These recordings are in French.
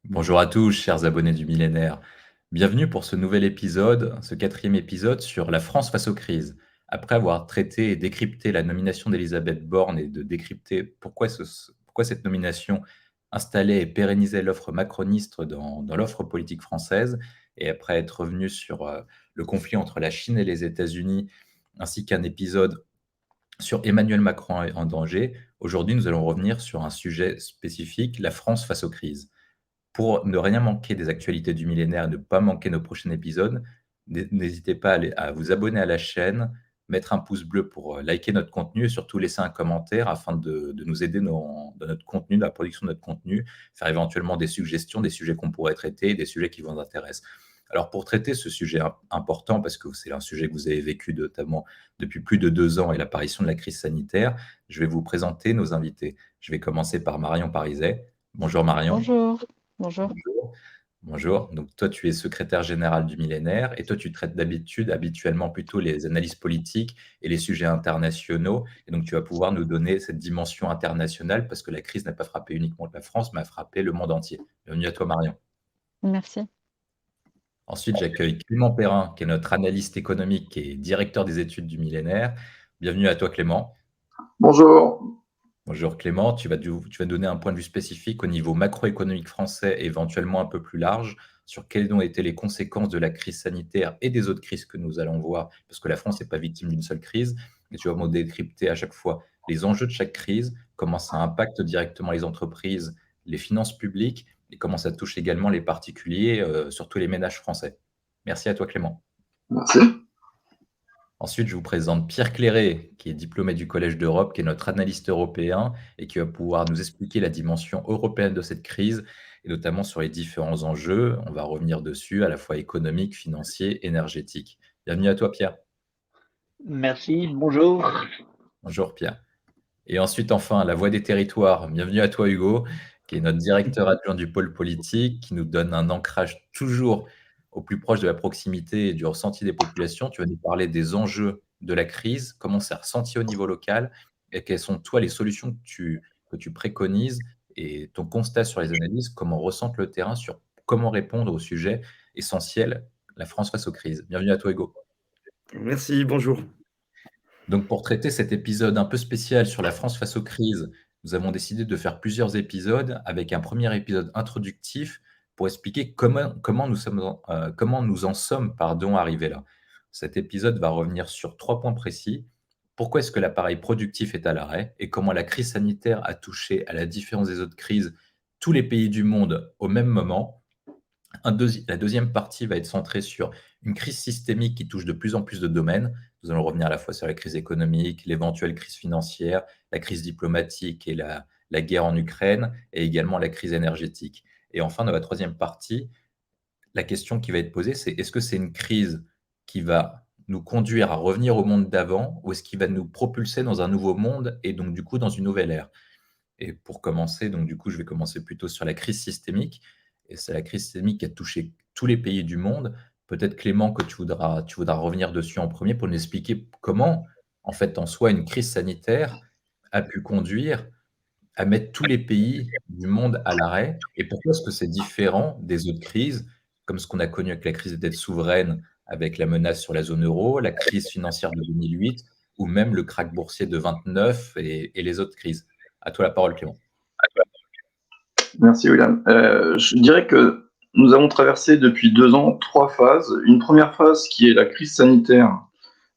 Bonjour à tous, chers abonnés du millénaire. Bienvenue pour ce nouvel épisode, ce quatrième épisode sur la France face aux crises. Après avoir traité et décrypté la nomination d'Elisabeth Borne et de décrypter pourquoi cette nomination installait et pérennisait l'offre macroniste dans l'offre politique française, et après être revenu sur le conflit entre la Chine et les États-Unis, ainsi qu'un épisode sur Emmanuel Macron en danger, aujourd'hui nous allons revenir sur un sujet spécifique, la France face aux crises. Pour ne rien manquer des actualités du millénaire et ne pas manquer nos prochains épisodes, n'hésitez pas à vous abonner à la chaîne, mettre un pouce bleu pour liker notre contenu et surtout laisser un commentaire afin de nous aider dans notre contenu, dans la production de notre contenu, faire éventuellement des suggestions, des sujets qu'on pourrait traiter, des sujets qui vous intéressent. Alors pour traiter ce sujet important, parce que c'est un sujet que vous avez vécu notamment depuis plus de 2 ans et l'apparition de la crise sanitaire, je vais vous présenter nos invités. Je vais commencer par Marion Pariset. Bonjour Marion. Bonjour, bonjour. Bonjour. Bonjour. Donc toi, tu es secrétaire général du Millénaire et toi, tu traites habituellement plutôt les analyses politiques et les sujets internationaux. Et donc, tu vas pouvoir nous donner cette dimension internationale parce que la crise n'a pas frappé uniquement la France, mais a frappé le monde entier. Bienvenue à toi, Marion. Merci. Ensuite, j'accueille Clément Perrin, qui est notre analyste économique et directeur des études du Millénaire. Bienvenue à toi, Clément. Bonjour. Bonjour Clément, tu vas donner un point de vue spécifique au niveau macroéconomique français et éventuellement un peu plus large sur quelles ont été les conséquences de la crise sanitaire et des autres crises que nous allons voir, parce que la France n'est pas victime d'une seule crise, et tu vas me décrypter à chaque fois les enjeux de chaque crise, comment ça impacte directement les entreprises, les finances publiques, et comment ça touche également les particuliers, surtout les ménages français. Merci à toi Clément. Merci. Ensuite, je vous présente Pierre Clairet, qui est diplômé du Collège d'Europe, qui est notre analyste européen et qui va pouvoir nous expliquer la dimension européenne de cette crise et notamment sur les différents enjeux. On va revenir dessus, à la fois économiques, financiers, énergétiques. Bienvenue à toi, Pierre. Merci, bonjour. Bonjour, Pierre. Et ensuite, enfin, la voix des territoires. Bienvenue à toi, Hugo, qui est notre directeur adjoint du pôle politique, qui nous donne un ancrage toujours au plus proche de la proximité et du ressenti des populations. Tu vas nous parler des enjeux de la crise, comment c'est ressenti au niveau local, et quelles sont, toi, les solutions que tu préconises et ton constat sur les analyses, comment ressente le terrain sur comment répondre aux sujets essentiels, la France face aux crises. Bienvenue à toi, Hugo. Merci, bonjour. Donc, pour traiter cet épisode un peu spécial sur la France face aux crises, nous avons décidé de faire plusieurs épisodes avec un premier épisode introductif pour expliquer comment nous en sommes arrivés là. Cet épisode va revenir sur 3 points précis. Pourquoi est-ce que l'appareil productif est à l'arrêt et comment la crise sanitaire a touché, à la différence des autres crises, tous les pays du monde au même moment. La deuxième partie va être centrée sur une crise systémique qui touche de plus en plus de domaines. Nous allons revenir à la fois sur la crise économique, l'éventuelle crise financière, la crise diplomatique et la guerre en Ukraine, et également la crise énergétique. Et enfin, dans la troisième partie, la question qui va être posée, c'est est-ce que c'est une crise qui va nous conduire à revenir au monde d'avant, ou est-ce qu'il va nous propulser dans un nouveau monde et donc du coup dans une nouvelle ère? Et pour commencer, donc du coup, je vais commencer plutôt sur la crise systémique. Et c'est la crise systémique qui a touché tous les pays du monde. Peut-être Clément que tu voudras revenir dessus en premier pour nous expliquer comment, en fait, en soi, une crise sanitaire a pu conduire à mettre tous les pays du monde à l'arrêt et pourquoi est-ce que c'est différent des autres crises, comme ce qu'on a connu avec la crise des dettes souveraines, avec la menace sur la zone euro, la crise financière de 2008 ou même le krach boursier de 29 et les autres crises. À toi la parole, Clément. Merci, William. Je dirais que nous avons traversé depuis 2 ans 3 phases. Une première phase qui est la crise sanitaire,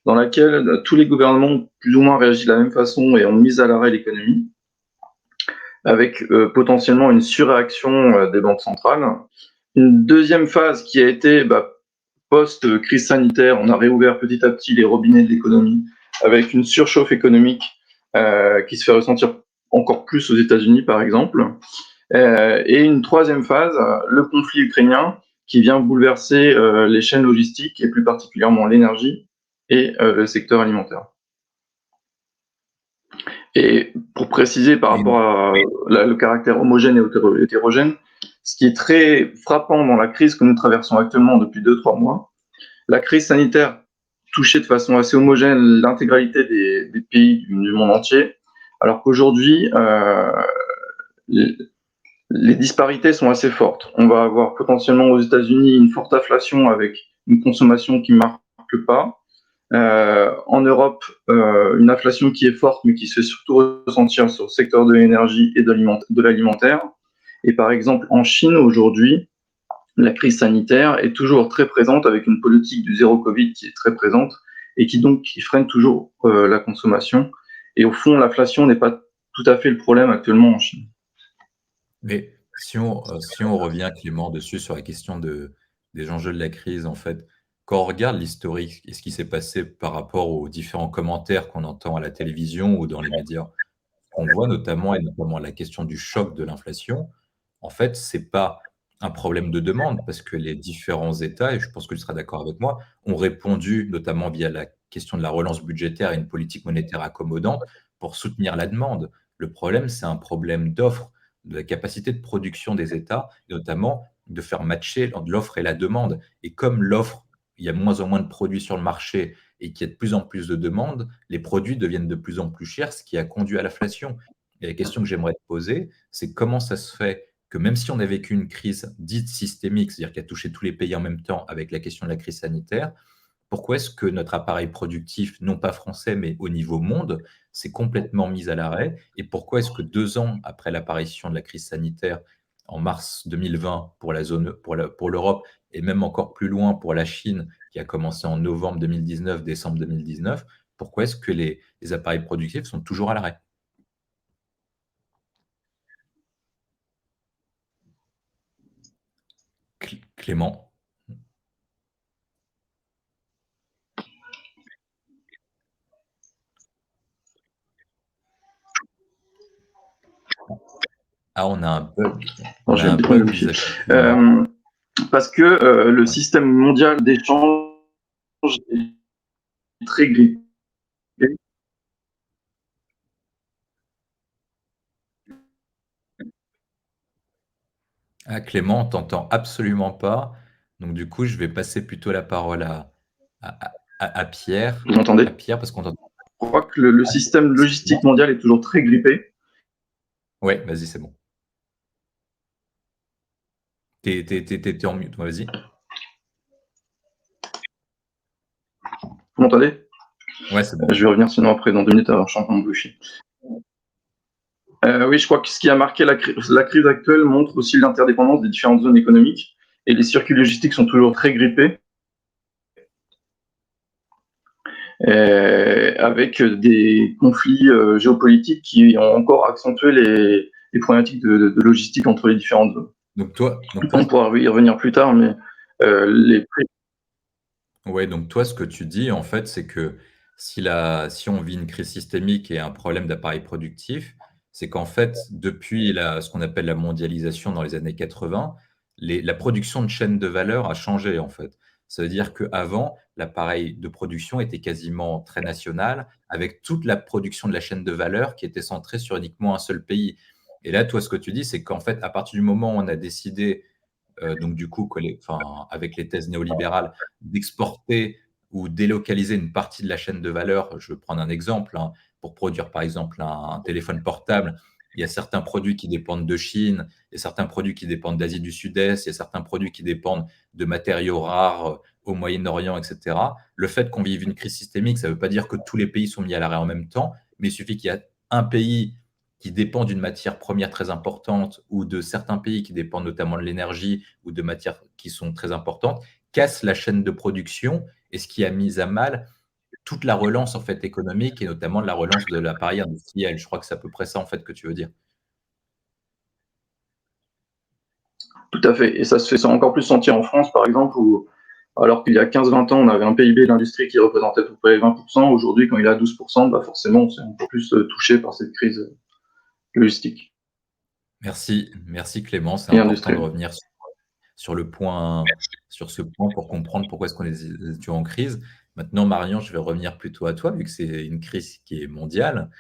dans laquelle tous les gouvernements ont plus ou moins réagi de la même façon et ont mis à l'arrêt l'économie, avec potentiellement une surréaction des banques centrales. Une deuxième phase qui a été post-crise sanitaire, on a réouvert petit à petit les robinets de l'économie, avec une surchauffe économique qui se fait ressentir encore plus aux États-Unis, par exemple. Et une troisième phase, le conflit ukrainien, qui vient bouleverser les chaînes logistiques et plus particulièrement l'énergie et le secteur alimentaire. Et pour préciser par rapport à le caractère homogène et hétérogène, ce qui est très frappant dans la crise que nous traversons actuellement depuis 2-3 mois, la crise sanitaire touchait de façon assez homogène l'intégralité des pays du monde entier, alors qu'aujourd'hui, les disparités sont assez fortes. On va avoir potentiellement aux États-Unis une forte inflation avec une consommation qui ne marque pas. En Europe, une inflation qui est forte, mais qui se fait surtout ressentir sur le secteur de l'énergie et de l'alimentaire. Et par exemple, en Chine, aujourd'hui, la crise sanitaire est toujours très présente avec une politique du zéro Covid qui est très présente et qui freine toujours la consommation. Et au fond, l'inflation n'est pas tout à fait le problème actuellement en Chine. Mais si on revient, Clément, dessus sur la question des enjeux de la crise, en fait, quand on regarde l'historique et ce qui s'est passé par rapport aux différents commentaires qu'on entend à la télévision ou dans les médias, qu'on voit notamment, et notamment la question du choc de l'inflation, en fait, c'est pas un problème de demande parce que les différents États, et je pense que tu seras d'accord avec moi, ont répondu, notamment via la question de la relance budgétaire et une politique monétaire accommodante pour soutenir la demande. Le problème, c'est un problème d'offre, de la capacité de production des États, et notamment de faire matcher l'offre et la demande. Et comme l'offre, il y a de moins en moins de produits sur le marché et qu'il y a de plus en plus de demandes, les produits deviennent de plus en plus chers, ce qui a conduit à l'inflation. Et la question que j'aimerais te poser, c'est comment ça se fait que même si on a vécu une crise dite systémique, c'est-à-dire qui a touché tous les pays en même temps avec la question de la crise sanitaire, pourquoi est-ce que notre appareil productif, non pas français, mais au niveau monde, s'est complètement mis à l'arrêt? Et pourquoi est-ce que 2 ans après l'apparition de la crise sanitaire, en mars 2020 pour la zone, pour l'Europe, et même encore plus loin pour la Chine, qui a commencé en novembre 2019, décembre 2019, pourquoi est-ce que les appareils productifs sont toujours à l'arrêt? Clément? Ah, on a un bug. Non, On je a vais un mettre mon bug wifi. vis-à-vis de Clément. Parce que le système mondial d'échange est très grippé. Ah, Clément, on t'entend absolument pas. Donc, du coup, je vais passer plutôt la parole à Pierre. Vous m'entendez? À Pierre, parce qu'on t'entend. Je crois que le système logistique mondial est toujours très grippé. Oui, vas-y, c'est bon. T'es en mute, vas-y. Vous m'entendez? Ouais, c'est bon. Je vais revenir sinon après dans 2 minutes, alors je suis en train de boucher. Oui, je crois que ce qui a marqué la crise actuelle montre aussi l'interdépendance des différentes zones économiques et les circuits logistiques sont toujours très grippés avec des conflits géopolitiques qui ont encore accentué les problématiques de logistique entre les différentes zones. Donc, toi, On pourra y revenir plus tard, mais les prix. ouais, donc toi, ce que tu dis, en fait, c'est que si on vit une crise systémique et un problème d'appareil productif, c'est qu'en fait, depuis ce qu'on appelle la mondialisation dans les années 80, la production de chaînes de valeur a changé, en fait. Ça veut dire qu'avant, l'appareil de production était quasiment très national, avec toute la production de la chaîne de valeur qui était centrée sur uniquement un seul pays. Et là, toi, ce que tu dis, c'est qu'en fait, à partir du moment où on a décidé donc du coup, avec les thèses néolibérales, d'exporter ou délocaliser une partie de la chaîne de valeur. Je vais prendre un exemple, hein, pour produire par exemple un téléphone portable. Il y a certains produits qui dépendent de Chine, il y a certains produits qui dépendent d'Asie du Sud-Est, il y a certains produits qui dépendent de matériaux rares au Moyen-Orient, etc. Le fait qu'on vive une crise systémique, ça ne veut pas dire que tous les pays sont mis à l'arrêt en même temps, mais il suffit qu'il y ait un pays qui dépend d'une matière première très importante ou de certains pays qui dépendent notamment de l'énergie ou de matières qui sont très importantes, casse la chaîne de production et ce qui a mis à mal toute la relance en fait économique et notamment la relance de l'appareil industriel. Je crois que c'est à peu près ça en fait que tu veux dire. Tout à fait. Et ça se fait encore plus sentir en France, par exemple, où alors qu'il y a 15-20 ans, on avait un PIB de l'industrie qui représentait à peu près 20%. Aujourd'hui, quand il est à 12%, bah forcément, on s'est encore plus touché par cette crise logistique Merci Clément, c'est et important de industrielle. revenir sur ce point pour comprendre pourquoi est-ce qu'on est toujours en crise. Maintenant, Marion, je vais revenir plutôt à toi, vu que c'est une crise qui est mondiale,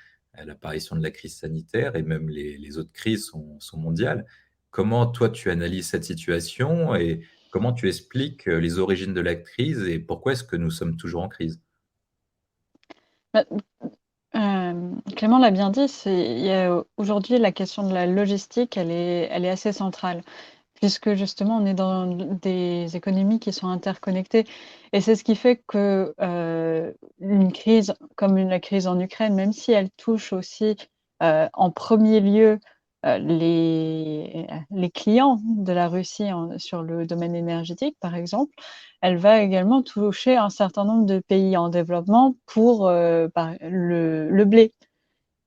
l'apparition de la crise sanitaire et même les autres crises sont mondiales. Comment toi, tu analyses cette situation et comment tu expliques les origines de la crise et pourquoi est-ce que nous sommes toujours en crise? Bah, Clément l'a bien dit, il y a aujourd'hui la question de la logistique, elle est assez centrale, puisque justement on est dans des économies qui sont interconnectées et c'est ce qui fait que, une crise comme la crise en Ukraine, même si elle touche aussi, en premier lieu, les clients de la Russie sur le domaine énergétique, par exemple, elle va également toucher un certain nombre de pays en développement pour, le blé.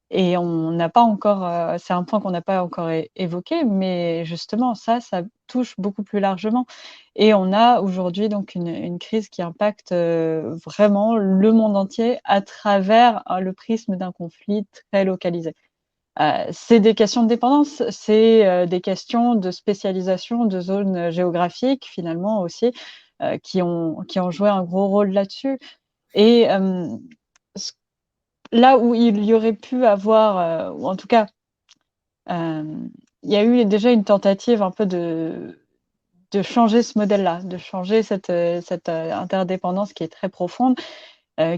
Et on n'a pas encore, c'est un point qu'on n'a pas encore évoqué, mais justement ça touche beaucoup plus largement. Et on a aujourd'hui donc une crise qui impacte, vraiment le monde entier à travers, le prisme d'un conflit très localisé. C'est des questions de dépendance, c'est, des questions de spécialisation, de zones, géographiques finalement aussi, qui ont joué un gros rôle là-dessus. Et ce là où il y aurait pu avoir, ou en tout cas, il y a eu déjà une tentative un peu de changer ce modèle-là, de changer cette interdépendance qui est très profonde,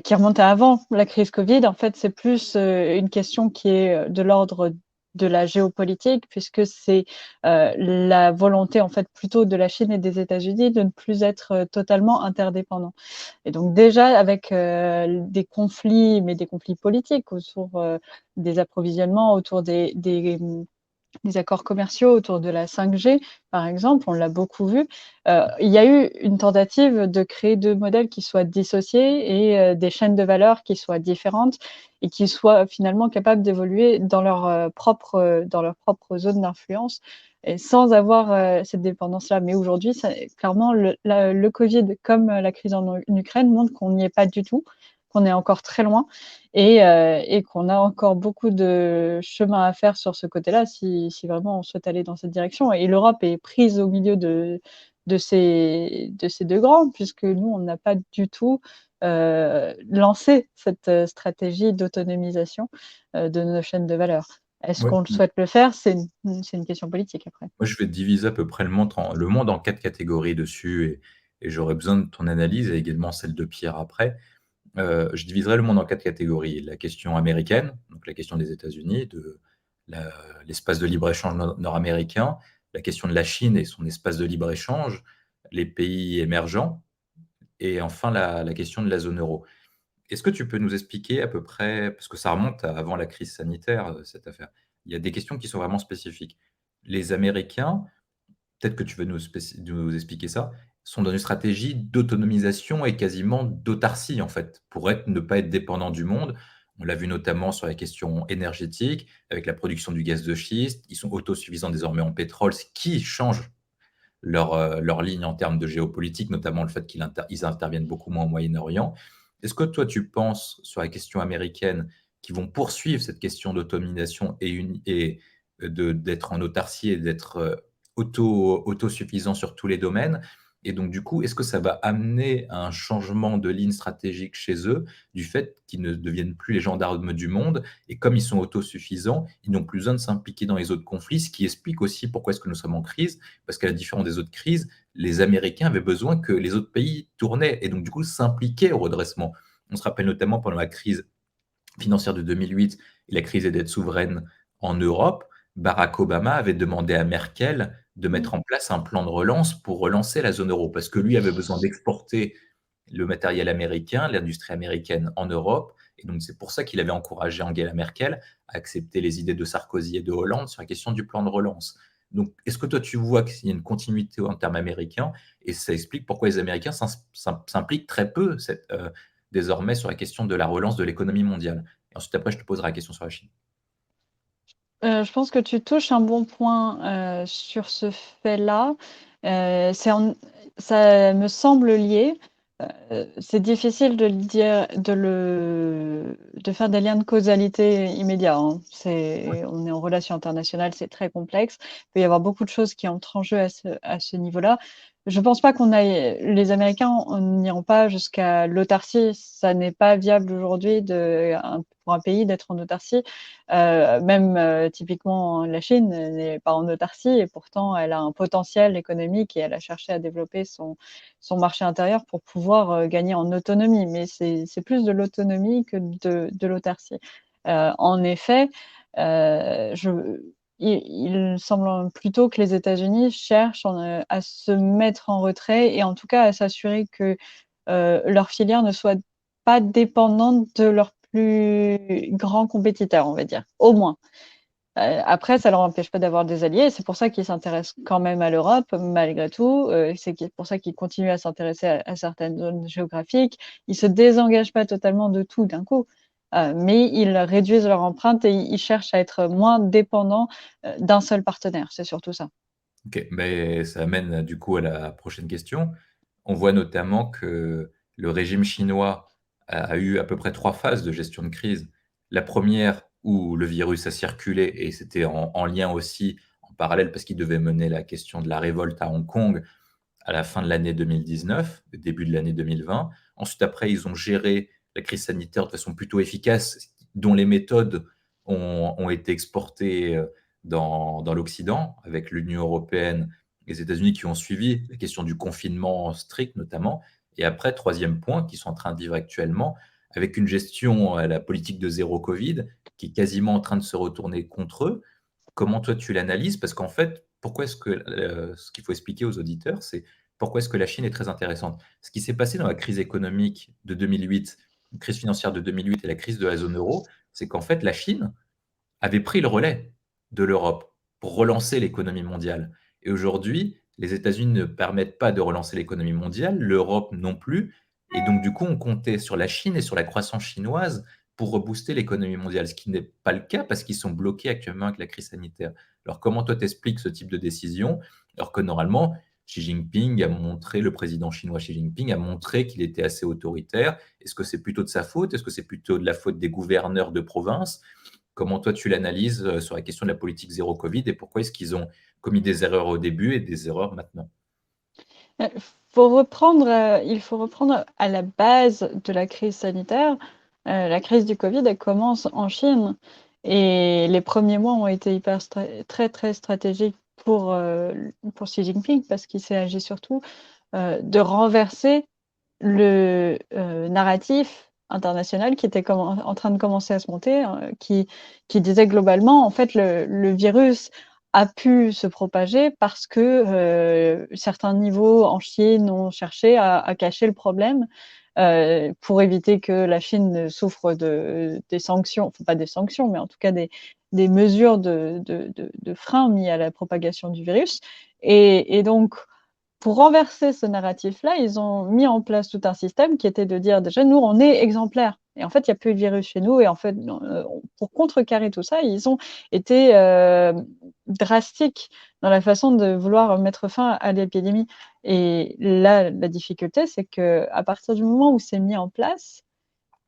qui remonte à avant la crise Covid. En fait, c'est plus, une question qui est, de l'ordre de la géopolitique puisque c'est, la volonté, en fait, plutôt de la Chine et des États-Unis de ne plus être, totalement interdépendants. Et donc déjà avec, des conflits, mais des conflits politiques autour, des approvisionnements, autour des accords commerciaux autour de la 5G, par exemple, on l'a beaucoup vu. Il y a eu une tentative de créer 2 modèles qui soient dissociés et des chaînes de valeur qui soient différentes et qui soient finalement capables d'évoluer dans leur propre zone d'influence et sans avoir, cette dépendance-là. Mais aujourd'hui, ça clairement le Covid comme la crise en Ukraine montrent qu'on n'y est pas du tout, qu'on est encore très loin et qu'on a encore beaucoup de chemin à faire sur ce côté-là si vraiment on souhaite aller dans cette direction. Et l'Europe est prise au milieu de ces 2 grands, puisque nous, on n'a pas du tout, lancé cette, stratégie d'autonomisation, de nos chaînes de valeur. Est-ce Ouais. qu'on le souhaite le faire? C'est une question politique après. Moi, je vais diviser à peu près le monde en 4 catégories dessus et j'aurais besoin de ton analyse et également celle de Pierre après. Je diviserai le monde en 4 catégories. La question américaine, donc la question des États-Unis, de la l'espace de libre-échange nord-américain, la question de la Chine et son espace de libre-échange, les pays émergents et enfin la question de la zone euro. Est-ce que tu peux nous expliquer à peu près, parce que ça remonte à avant la crise sanitaire, cette affaire. Il y a des questions qui sont vraiment spécifiques. Les Américains, peut-être que tu veux nous expliquer ça, sont dans une stratégie d'autonomisation et quasiment d'autarcie, en fait, pour ne pas être dépendants du monde. On l'a vu notamment sur la question énergétique, avec la production du gaz de schiste. Ils sont autosuffisants désormais en pétrole, ce qui change leur ligne en termes de géopolitique, notamment le fait qu'ils interviennent beaucoup moins au Moyen-Orient. Est-ce que toi, tu penses, sur la question américaine, qu'ils vont poursuivre cette question d'autonomisation et d'être en autarcie et d'être autosuffisant sur tous les domaines? Et donc, du coup, est-ce que ça va amener à un changement de ligne stratégique chez eux, du fait qu'ils ne deviennent plus les gendarmes du monde et comme ils sont autosuffisants, ils n'ont plus besoin de s'impliquer dans les autres conflits, ce qui explique aussi pourquoi est-ce que nous sommes en crise, parce qu'à la différence des autres crises, les Américains avaient besoin que les autres pays tournaient et donc du coup s'impliquaient au redressement. On se rappelle notamment pendant la crise financière de 2008 et la crise des dettes souveraines en Europe, Barack Obama avait demandé à Merkel de Mmh. mettre en place un plan de relance pour relancer la zone euro, parce que lui avait besoin d'exporter le matériel américain, l'industrie américaine en Europe, et donc c'est pour ça qu'il avait encouragé Angela Merkel à accepter les idées de Sarkozy et de Hollande sur la question du plan de relance. Donc, est-ce que toi, tu vois qu'il y a une continuité en termes américains et ça explique pourquoi les Américains s'impliquent très peu désormais sur la question de la relance de l'économie mondiale? Et ensuite, après, je te poserai la question sur la Chine. Je pense que tu touches un bon point, sur ce fait-là. C'est en Ça me semble lié. C'est difficile de le dire de faire des liens de causalité immédiats, hein. On est en relations internationales, c'est très complexe. Il peut y avoir beaucoup de choses qui entrent en jeu à ce niveau-là. je pense pas les Américains n'iront pas jusqu'à l'autarcie. Ça n'est pas viable aujourd'hui pour un pays d'être en autarcie. Même typiquement, la Chine n'est pas en autarcie et pourtant elle a un potentiel économique et elle a cherché à développer son marché intérieur pour pouvoir gagner en autonomie. Mais c'est plus de l'autonomie que de l'autarcie. En effet, il semble plutôt que les États-Unis cherchent à se mettre en retrait et en tout cas à s'assurer que leur filière ne soit pas dépendante de leurs plus grands compétiteurs, on va dire, au moins. Après, ça ne leur empêche pas d'avoir des alliés. C'est pour ça qu'ils s'intéressent quand même à l'Europe, malgré tout. C'est pour ça qu'ils continuent à s'intéresser à certaines zones géographiques. Ils ne se désengagent pas totalement de tout d'un coup. Mais ils réduisent leur empreinte et ils cherchent à être moins dépendants d'un seul partenaire. C'est surtout ça. Ok, mais ça amène du coup à la prochaine question. On voit notamment que le régime chinois a eu à peu près 3 phases de gestion de crise. La première où le virus a circulé et c'était en lien aussi, en parallèle, parce qu'il devait mener la question de la révolte à Hong Kong à la fin de l'année 2019, au début de l'année 2020. Ensuite, après, ils ont géré la crise sanitaire de façon plutôt efficace, dont les méthodes ont été exportées dans l'Occident, avec l'Union européenne et les États-Unis qui ont suivi, la question du confinement strict notamment. Et après, troisième point, qu'ils sont en train de vivre actuellement, avec une gestion à la politique de zéro Covid, qui est quasiment en train de se retourner contre eux. Comment toi tu l'analyses? Parce qu'en fait, pourquoi est-ce que ce qu'il faut expliquer aux auditeurs, c'est pourquoi est-ce que la Chine est très intéressante. Ce qui s'est passé dans la crise économique de 2008, la crise financière de 2008 et la crise de la zone euro, c'est qu'en fait la Chine avait pris le relais de l'Europe pour relancer l'économie mondiale. Et aujourd'hui, les États-Unis ne permettent pas de relancer l'économie mondiale, l'Europe non plus. Et donc, du coup, on comptait sur la Chine et sur la croissance chinoise pour rebooster l'économie mondiale, ce qui n'est pas le cas parce qu'ils sont bloqués actuellement avec la crise sanitaire. Alors, comment toi t'expliques ce type de décision alors que normalement, le président chinois Xi Jinping a montré qu'il était assez autoritaire. Est-ce que c'est plutôt de sa faute? Est-ce que c'est plutôt de la faute des gouverneurs de province? Comment toi tu l'analyses sur la question de la politique zéro Covid et pourquoi est-ce qu'ils ont commis des erreurs au début et des erreurs maintenant? Il faut reprendre à la base de la crise sanitaire. La crise du Covid, elle commence en Chine et les premiers mois ont été très, très stratégiques pour Xi Jinping parce qu'il s'est agi surtout de renverser le narratif international qui était en train de commencer à se monter, qui disait globalement, en fait, le virus a pu se propager parce que certains niveaux en Chine ont cherché à cacher le problème pour éviter que la Chine ne souffre des sanctions, enfin pas des sanctions, mais en tout cas des mesures de frein mis à la propagation du virus. Et donc, pour renverser ce narratif-là, ils ont mis en place tout un système qui était de dire déjà, nous, on est exemplaires. Et en fait, il n'y a plus de virus chez nous. Et en fait, pour contrecarrer tout ça, ils ont été drastiques dans la façon de vouloir mettre fin à l'épidémie. Et là, la difficulté, c'est qu'à partir du moment où c'est mis en place,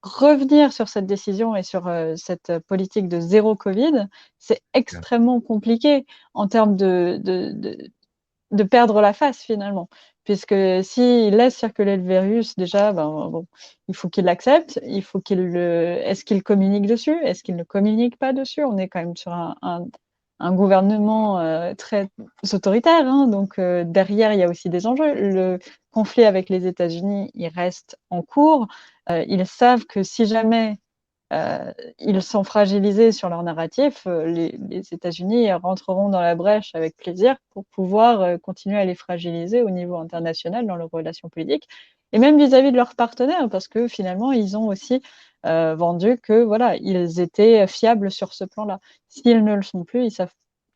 revenir sur cette décision et sur cette politique de zéro Covid, c'est extrêmement compliqué en termes de perdre la face finalement. Puisque s'il laisse circuler le virus, déjà, bon, il faut qu'il l'accepte, il faut est-ce qu'il communique dessus, est-ce qu'il ne communique pas dessus? On est quand même sur un gouvernement très autoritaire, hein, donc derrière, il y a aussi des enjeux. Le conflit avec les États-Unis, il reste en cours. Ils savent que si jamais ils sont fragilisés sur leur narratif, les États-Unis rentreront dans la brèche avec plaisir pour pouvoir continuer à les fragiliser au niveau international dans leurs relations politiques et même vis-à-vis de leurs partenaires parce que finalement ils ont aussi vendu que voilà ils étaient fiables sur ce plan-là. S'ils ne le sont plus,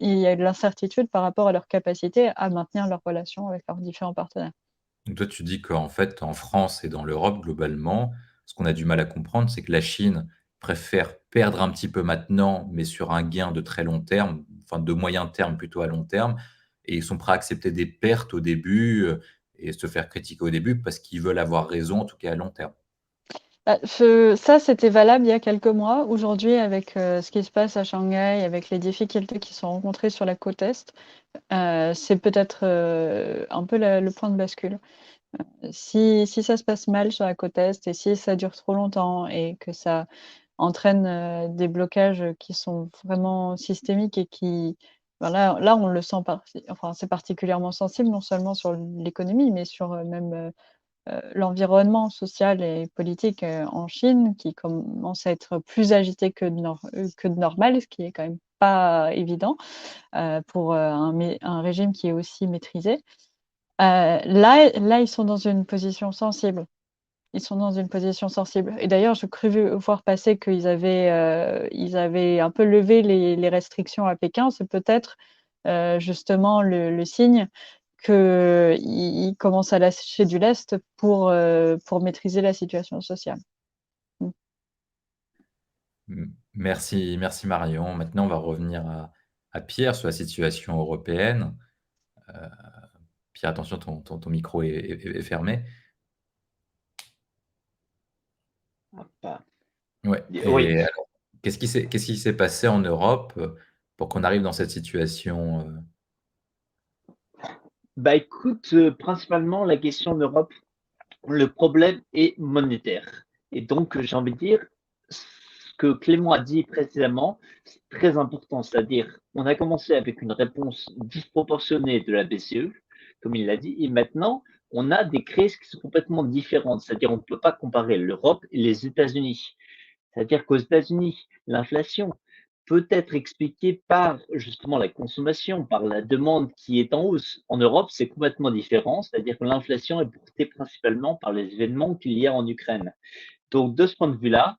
il y a de l'incertitude par rapport à leur capacité à maintenir leurs relations avec leurs différents partenaires. Donc toi, tu dis qu'en fait, en France et dans l'Europe, globalement, ce qu'on a du mal à comprendre, c'est que la Chine préfère perdre un petit peu maintenant, mais sur un gain de très long terme, enfin de moyen terme plutôt à long terme, et ils sont prêts à accepter des pertes au début et se faire critiquer au début parce qu'ils veulent avoir raison, en tout cas à long terme. Ça, c'était valable il y a quelques mois. Aujourd'hui, avec ce qui se passe à Shanghai, avec les difficultés qui sont rencontrées sur la côte Est, c'est peut-être un peu le point de bascule. Si ça se passe mal sur la côte Est et si ça dure trop longtemps et que ça entraîne des blocages qui sont vraiment systémiques et qui... là, on le sent, enfin, c'est particulièrement sensible, non seulement sur l'économie, mais sur même l'environnement social et politique en Chine, qui commence à être plus agité que de normal, ce qui est quand même pas évident pour un régime qui est aussi maîtrisé. Là, ils sont dans une position sensible. Ils sont dans une position sensible. Et d'ailleurs, je crus voir passer qu'ils avaient un peu levé les restrictions à Pékin. C'est peut-être justement le signe qu'ils commencent à lâcher du lest pour maîtriser la situation sociale. Merci, merci Marion. Maintenant, on va revenir à Pierre sur la situation européenne. Pierre, attention, ton micro est fermé. Ah, Ouais. oui, Et alors, qu'est-ce qui s'est passé en Europe pour qu'on arrive dans cette situation bah écoute, principalement la question en Europe, le problème est monétaire. Et donc, j'ai envie de dire, ce que Clément a dit précédemment, c'est très important. C'est-à-dire, on a commencé avec une réponse disproportionnée de la BCE, comme il l'a dit, et maintenant, on a des crises qui sont complètement différentes. C'est-à-dire, on ne peut pas comparer l'Europe et les États-Unis. C'est-à-dire qu'aux États-Unis, l'inflation peut être expliquée par justement la consommation, par la demande qui est en hausse. En Europe, c'est complètement différent, c'est-à-dire que l'inflation est portée principalement par les événements qu'il y a en Ukraine. Donc, de ce point de vue-là,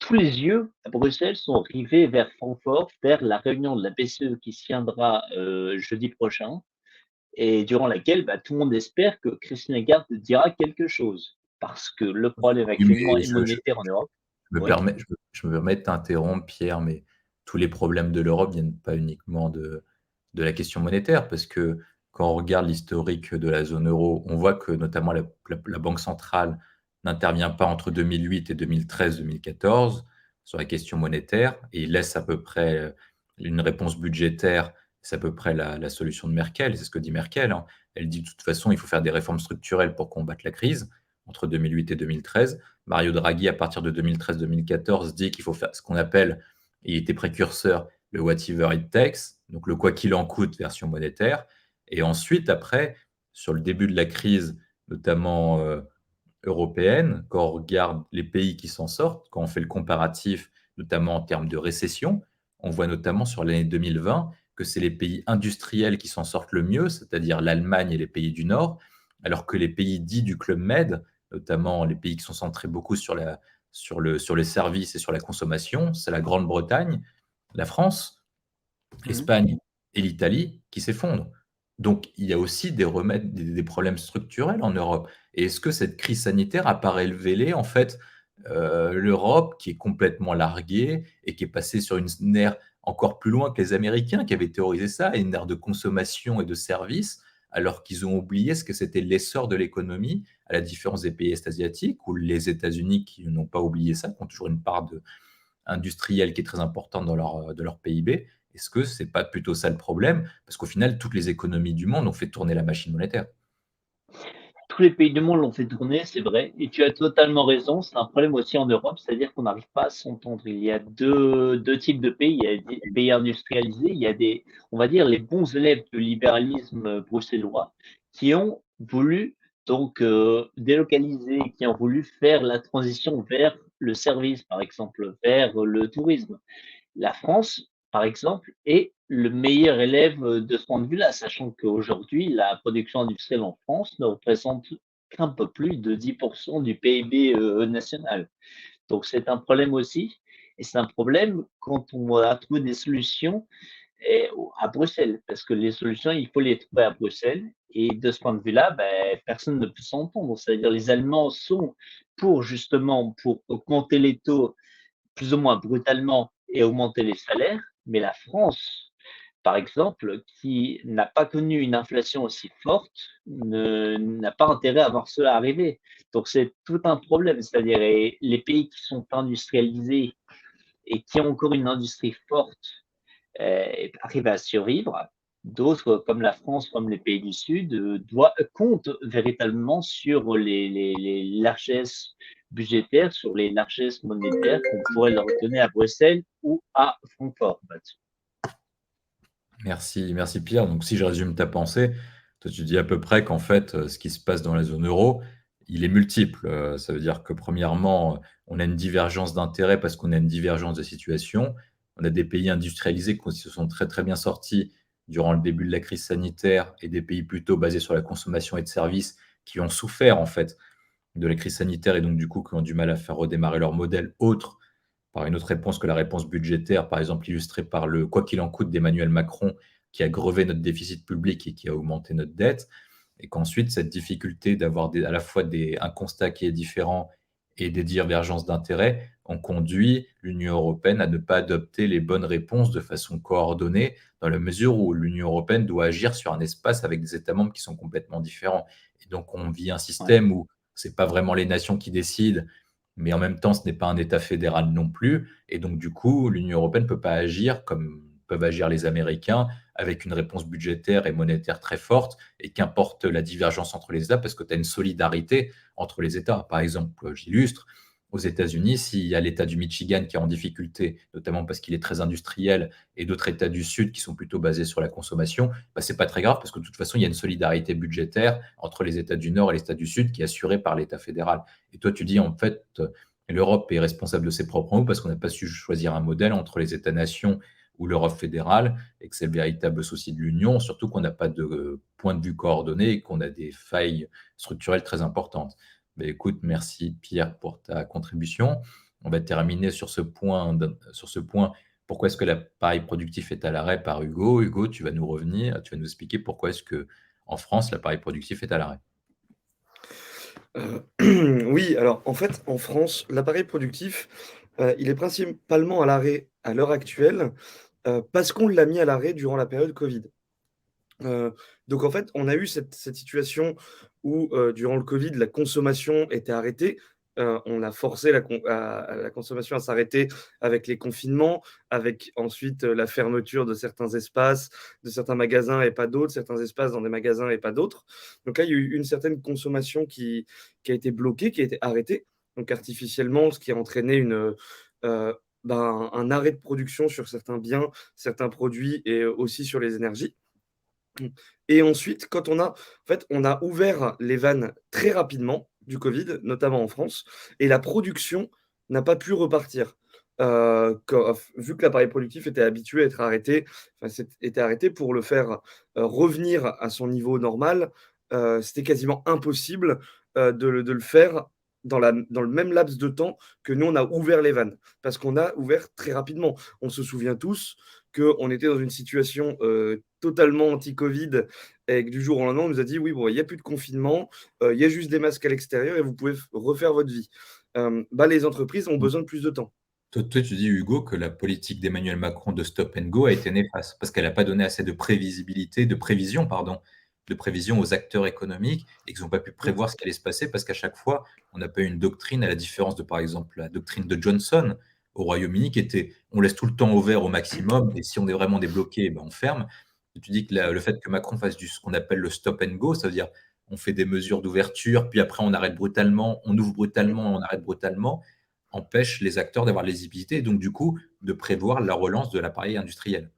tous les yeux à Bruxelles sont rivés vers Francfort, vers la réunion de la BCE qui se tiendra jeudi prochain, et durant laquelle tout le monde espère que Christine Lagarde dira quelque chose. Parce que le problème Oui, actuellement mais est monétaire en Europe. Oui. je me permets de t'interrompre, Pierre, mais tous les problèmes de l'Europe viennent pas uniquement de la question monétaire, parce que quand on regarde l'historique de la zone euro, on voit que notamment la Banque centrale n'intervient pas entre 2008 et 2013-2014 sur la question monétaire, et il laisse à peu près une réponse budgétaire, c'est à peu près la solution de Merkel, c'est ce que dit Merkel, hein. Elle dit de toute façon, il faut faire des réformes structurelles pour combattre la crise entre 2008 et 2013. Mario Draghi, à partir de 2013-2014, dit qu'il faut faire ce qu'on appelle, il était précurseur, le whatever it takes, donc le quoi qu'il en coûte version monétaire. Et ensuite, après, sur le début de la crise, notamment européenne, quand on regarde les pays qui s'en sortent, quand on fait le comparatif, notamment en termes de récession, on voit notamment sur l'année 2020 que c'est les pays industriels qui s'en sortent le mieux, c'est-à-dire l'Allemagne et les pays du Nord, alors que les pays dits du Club Med, notamment les pays qui sont centrés beaucoup sur les services et sur la consommation, c'est la Grande-Bretagne, la France, Mhm. l'Espagne et l'Italie qui s'effondrent. Donc, il y a aussi des problèmes structurels en Europe. Et est-ce que cette crise sanitaire a pas révélé, en fait, l'Europe qui est complètement larguée et qui est passée sur une ère encore plus loin que les Américains qui avaient théorisé ça, une ère de consommation et de services, alors qu'ils ont oublié ce que c'était l'essor de l'économie, à la différence des pays est-asiatiques ou les États-Unis qui n'ont pas oublié ça, qui ont toujours une part industrielle qui est très importante de leur PIB. Est-ce que c'est pas plutôt ça le problème? Parce qu'au final, toutes les économies du monde ont fait tourner la machine monétaire. Tous les pays du monde l'ont fait tourner, c'est vrai, et tu as totalement raison, c'est un problème aussi en Europe, c'est-à-dire qu'on n'arrive pas à s'entendre. Il y a deux types de pays, il y a des pays industrialisés, il y a des, on va dire, les bons élèves du libéralisme bruxellois qui ont voulu donc délocaliser, qui ont voulu faire la transition vers le service, par exemple, vers le tourisme. La France, par exemple, est le meilleur élève de ce point de vue-là, sachant qu'aujourd'hui, la production industrielle en France ne représente qu'un peu plus de 10% du PIB national. Donc c'est un problème aussi, et c'est un problème quand on a trouvé des solutions à Bruxelles, parce que les solutions, il faut les trouver à Bruxelles, et de ce point de vue-là, personne ne peut s'entendre. C'est-à-dire les Allemands sont pour justement pour augmenter les taux plus ou moins brutalement et augmenter les salaires, mais la France, par exemple, qui n'a pas connu une inflation aussi forte, n'a pas intérêt à voir cela arriver. Donc c'est tout un problème, c'est-à-dire les pays qui sont industrialisés et qui ont encore une industrie forte arrivent à survivre. D'autres, comme la France, comme les pays du Sud, comptent véritablement sur les largesses budgétaires, sur les largesses monétaires qu'on pourrait leur donner à Bruxelles ou à Francfort. Merci Pierre. Donc, si je résume ta pensée, toi, tu dis à peu près qu'en fait, ce qui se passe dans la zone euro, il est multiple. Ça veut dire que, premièrement, on a une divergence d'intérêts parce qu'on a une divergence de situation. On a des pays industrialisés qui se sont très, très bien sortis durant le début de la crise sanitaire et des pays plutôt basés sur la consommation et de services qui ont souffert, en fait, de la crise sanitaire et donc, du coup, qui ont du mal à faire redémarrer leur modèle autre par une autre réponse que la réponse budgétaire, par exemple illustrée par le quoi qu'il en coûte d'Emmanuel Macron, qui a grevé notre déficit public et qui a augmenté notre dette, et qu'ensuite cette difficulté d'avoir à la fois un constat qui est différent et des divergences d'intérêts ont conduit l'Union européenne à ne pas adopter les bonnes réponses de façon coordonnée, dans la mesure où l'Union européenne doit agir sur un espace avec des États membres qui sont complètement différents. Et donc on vit un système où ce n'est pas vraiment les nations qui décident, mais en même temps, ce n'est pas un État fédéral non plus. Et donc, du coup, l'Union européenne ne peut pas agir comme peuvent agir les Américains, avec une réponse budgétaire et monétaire très forte, et qu'importe la divergence entre les États, parce que tu as une solidarité entre les États. Par exemple, j'illustre, aux États-Unis, s'il y a l'État du Michigan qui est en difficulté, notamment parce qu'il est très industriel, et d'autres États du Sud qui sont plutôt basés sur la consommation, bah, ce n'est pas très grave, parce que de toute façon, il y a une solidarité budgétaire entre les États du Nord et les États du Sud qui est assurée par l'État fédéral. Et toi, tu dis, en fait, l'Europe est responsable de ses propres maux parce qu'on n'a pas su choisir un modèle entre les États-nations ou l'Europe fédérale, et que c'est le véritable souci de l'Union, surtout qu'on n'a pas de point de vue coordonné et qu'on a des failles structurelles très importantes. Mais écoute, merci Pierre pour ta contribution. On va terminer sur ce point. Pourquoi est-ce que l'appareil productif est à l'arrêt par Hugo? Hugo, tu vas nous expliquer pourquoi est-ce que en France l'appareil productif est à l'arrêt. Oui, alors en fait, en France, l'appareil productif, il est principalement à l'arrêt à l'heure actuelle, parce qu'on l'a mis à l'arrêt durant la période Covid. Donc en fait, on a eu cette situation où, durant le Covid, la consommation était arrêtée. On a forcé la consommation à s'arrêter avec les confinements, avec ensuite, la fermeture de certains espaces, de certains magasins et pas d'autres, certains espaces dans des magasins et pas d'autres. Donc là, il y a eu une certaine consommation qui a été bloquée, qui a été arrêtée, donc artificiellement, ce qui a entraîné un arrêt de production sur certains biens, certains produits et aussi sur les énergies. Et ensuite, on a ouvert les vannes très rapidement du Covid, notamment en France, et la production n'a pas pu repartir. Vu que l'appareil productif était habitué à être arrêté, était arrêté pour le faire revenir à son niveau normal, c'était quasiment impossible de le faire dans le même laps de temps que nous, on a ouvert les vannes, parce qu'on a ouvert très rapidement. On se souvient tous qu'on était dans une situation totalement anti-Covid et que du jour au lendemain, on nous a dit oui, bon, il n'y a plus de confinement, il y a juste des masques à l'extérieur et vous pouvez refaire votre vie. Les entreprises ont besoin de plus de temps. Toi, tu dis, Hugo, que la politique d'Emmanuel Macron de stop and go a été néfaste parce qu'elle n'a pas donné assez de prévision aux acteurs économiques et qu'ils n'ont pas pu prévoir ce qui allait se passer parce qu'à chaque fois, on n'a pas eu une doctrine, à la différence de, par exemple, la doctrine de Johnson au Royaume-Uni qui était on laisse tout le temps ouvert au maximum et si on est vraiment débloqué, ben on ferme. Et tu dis que le fait que Macron fasse ce qu'on appelle le stop and go, ça veut dire on fait des mesures d'ouverture, puis après on arrête brutalement, on ouvre brutalement, on arrête brutalement empêche les acteurs d'avoir de lisibilité et donc du coup de prévoir la relance de l'appareil industriel.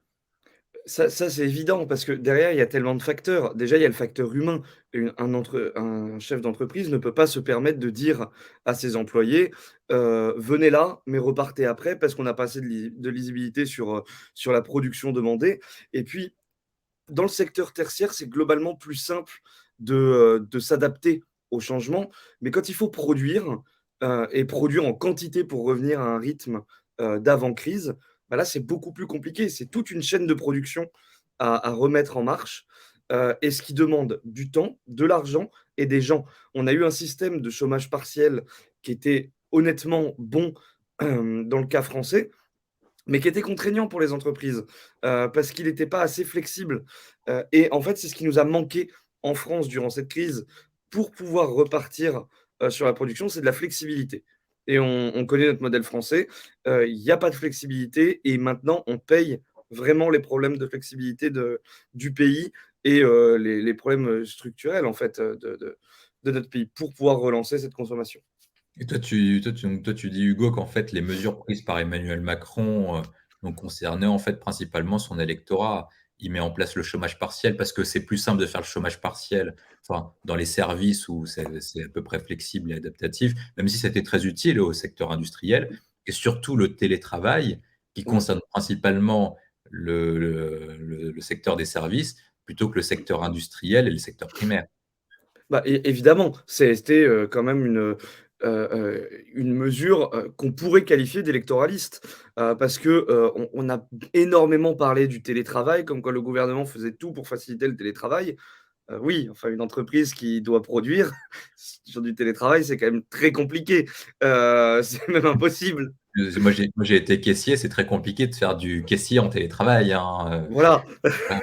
Ça, c'est évident parce que derrière, il y a tellement de facteurs. Déjà, il y a le facteur humain. Un chef d'entreprise ne peut pas se permettre de dire à ses employés venez là, mais repartez après parce qu'on n'a pas assez de lisibilité sur la production demandée. Et puis, dans le secteur tertiaire, c'est globalement plus simple de s'adapter au changement. Mais quand il faut produire et produire en quantité pour revenir à un rythme d'avant-crise, là, c'est beaucoup plus compliqué. C'est toute une chaîne de production à remettre en marche et ce qui demande du temps, de l'argent et des gens. On a eu un système de chômage partiel qui était honnêtement bon dans le cas français. mais qui était contraignant pour les entreprises, parce qu'il n'était pas assez flexible. Et en fait, c'est ce qui nous a manqué en France durant cette crise pour pouvoir repartir, sur la production, c'est de la flexibilité. Et on connaît notre modèle français, il y a pas de flexibilité et maintenant on paye vraiment les problèmes de flexibilité du pays et les problèmes, structurels en fait, de notre pays pour pouvoir relancer cette consommation. Et toi, tu dis, Hugo, qu'en fait, les mesures prises par Emmanuel Macron ont concerné en fait principalement son électorat. Il met en place le chômage partiel parce que c'est plus simple de faire le chômage partiel, enfin, dans les services où c'est à peu près flexible et adaptatif, même si c'était très utile au secteur industriel, et surtout le télétravail qui Mmh. concerne principalement le secteur des services plutôt que le secteur industriel et le secteur primaire. Bah, évidemment, c'était, quand même une mesure, qu'on pourrait qualifier d'électoraliste, parce que, on a énormément parlé du télétravail, comme quoi le gouvernement faisait tout pour faciliter le télétravail. Oui, enfin une entreprise qui doit produire sur du télétravail, c'est quand même très compliqué, c'est même impossible. Moi, j'ai été caissier, c'est très compliqué de faire du caissier en télétravail, hein. Voilà. Voilà.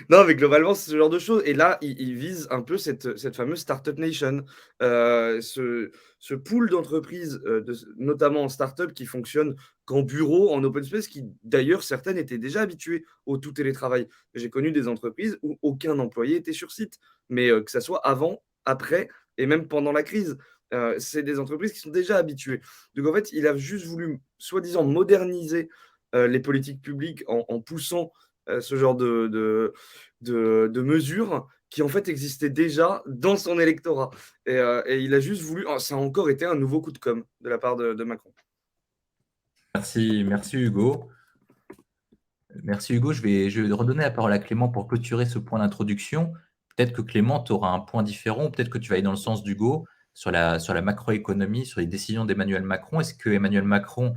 Non, mais globalement, c'est ce genre de choses. Et là, il vise un peu cette fameuse Startup Nation, ce pool d'entreprises, notamment en startup, qui fonctionnent qu'en bureau, en open space, qui d'ailleurs, certaines étaient déjà habituées au tout télétravail. J'ai connu des entreprises où aucun employé était sur site, mais que ça soit avant, après et même pendant la crise. C'est des entreprises qui sont déjà habituées. Donc en fait, il a juste voulu, soi-disant, moderniser les politiques publiques en poussant ce genre de mesures qui en fait existaient déjà dans son électorat. Et il a juste voulu. Ça a encore été un nouveau coup de com' de la part de Macron. Merci Hugo. Merci Hugo. Je vais redonner la parole à Clément pour clôturer ce point d'introduction. Peut-être que Clément, tu auras un point différent, peut-être que tu vas aller dans le sens d'Hugo sur la macroéconomie, sur les décisions d'Emmanuel Macron. Est-ce que Emmanuel Macron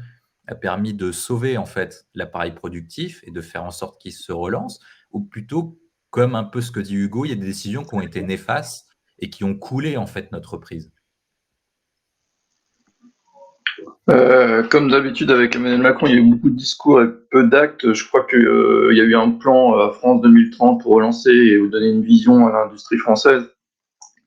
a permis de sauver en fait l'appareil productif et de faire en sorte qu'il se relance, ou plutôt, comme un peu ce que dit Hugo, il y a des décisions qui ont été néfastes et qui ont coulé en fait notre prise? Comme d'habitude avec Emmanuel Macron, il y a eu beaucoup de discours et peu d'actes. Je crois qu'il y a eu un plan France 2030 pour relancer et donner une vision à l'industrie française.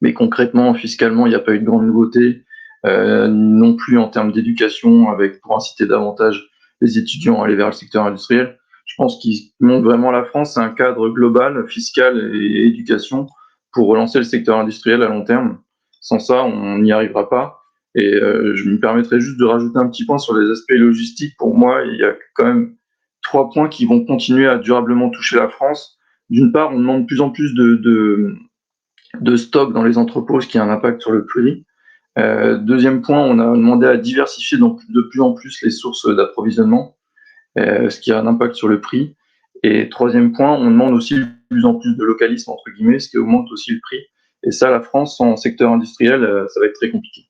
Mais concrètement, fiscalement, il n'y a pas eu de grande nouveauté, non plus en termes d'éducation, avec pour inciter davantage les étudiants à aller vers le secteur industriel. Je pense qu'il montre vraiment la France, c'est un cadre global, fiscal et éducation, pour relancer le secteur industriel à long terme. Sans ça, on n'y arrivera pas. Et je me permettrai juste de rajouter un petit point sur les aspects logistiques. Pour moi, il y a quand même 3 points qui vont continuer à durablement toucher la France. D'une part, on demande de plus en plus de stock dans les entrepôts, ce qui a un impact sur le prix. Deuxième point, on a demandé à diversifier donc de plus en plus les sources d'approvisionnement, ce qui a un impact sur le prix. Et troisième point, on demande aussi de plus en plus de localisme, entre guillemets, ce qui augmente aussi le prix. Et ça, la France, en secteur industriel, ça va être très compliqué.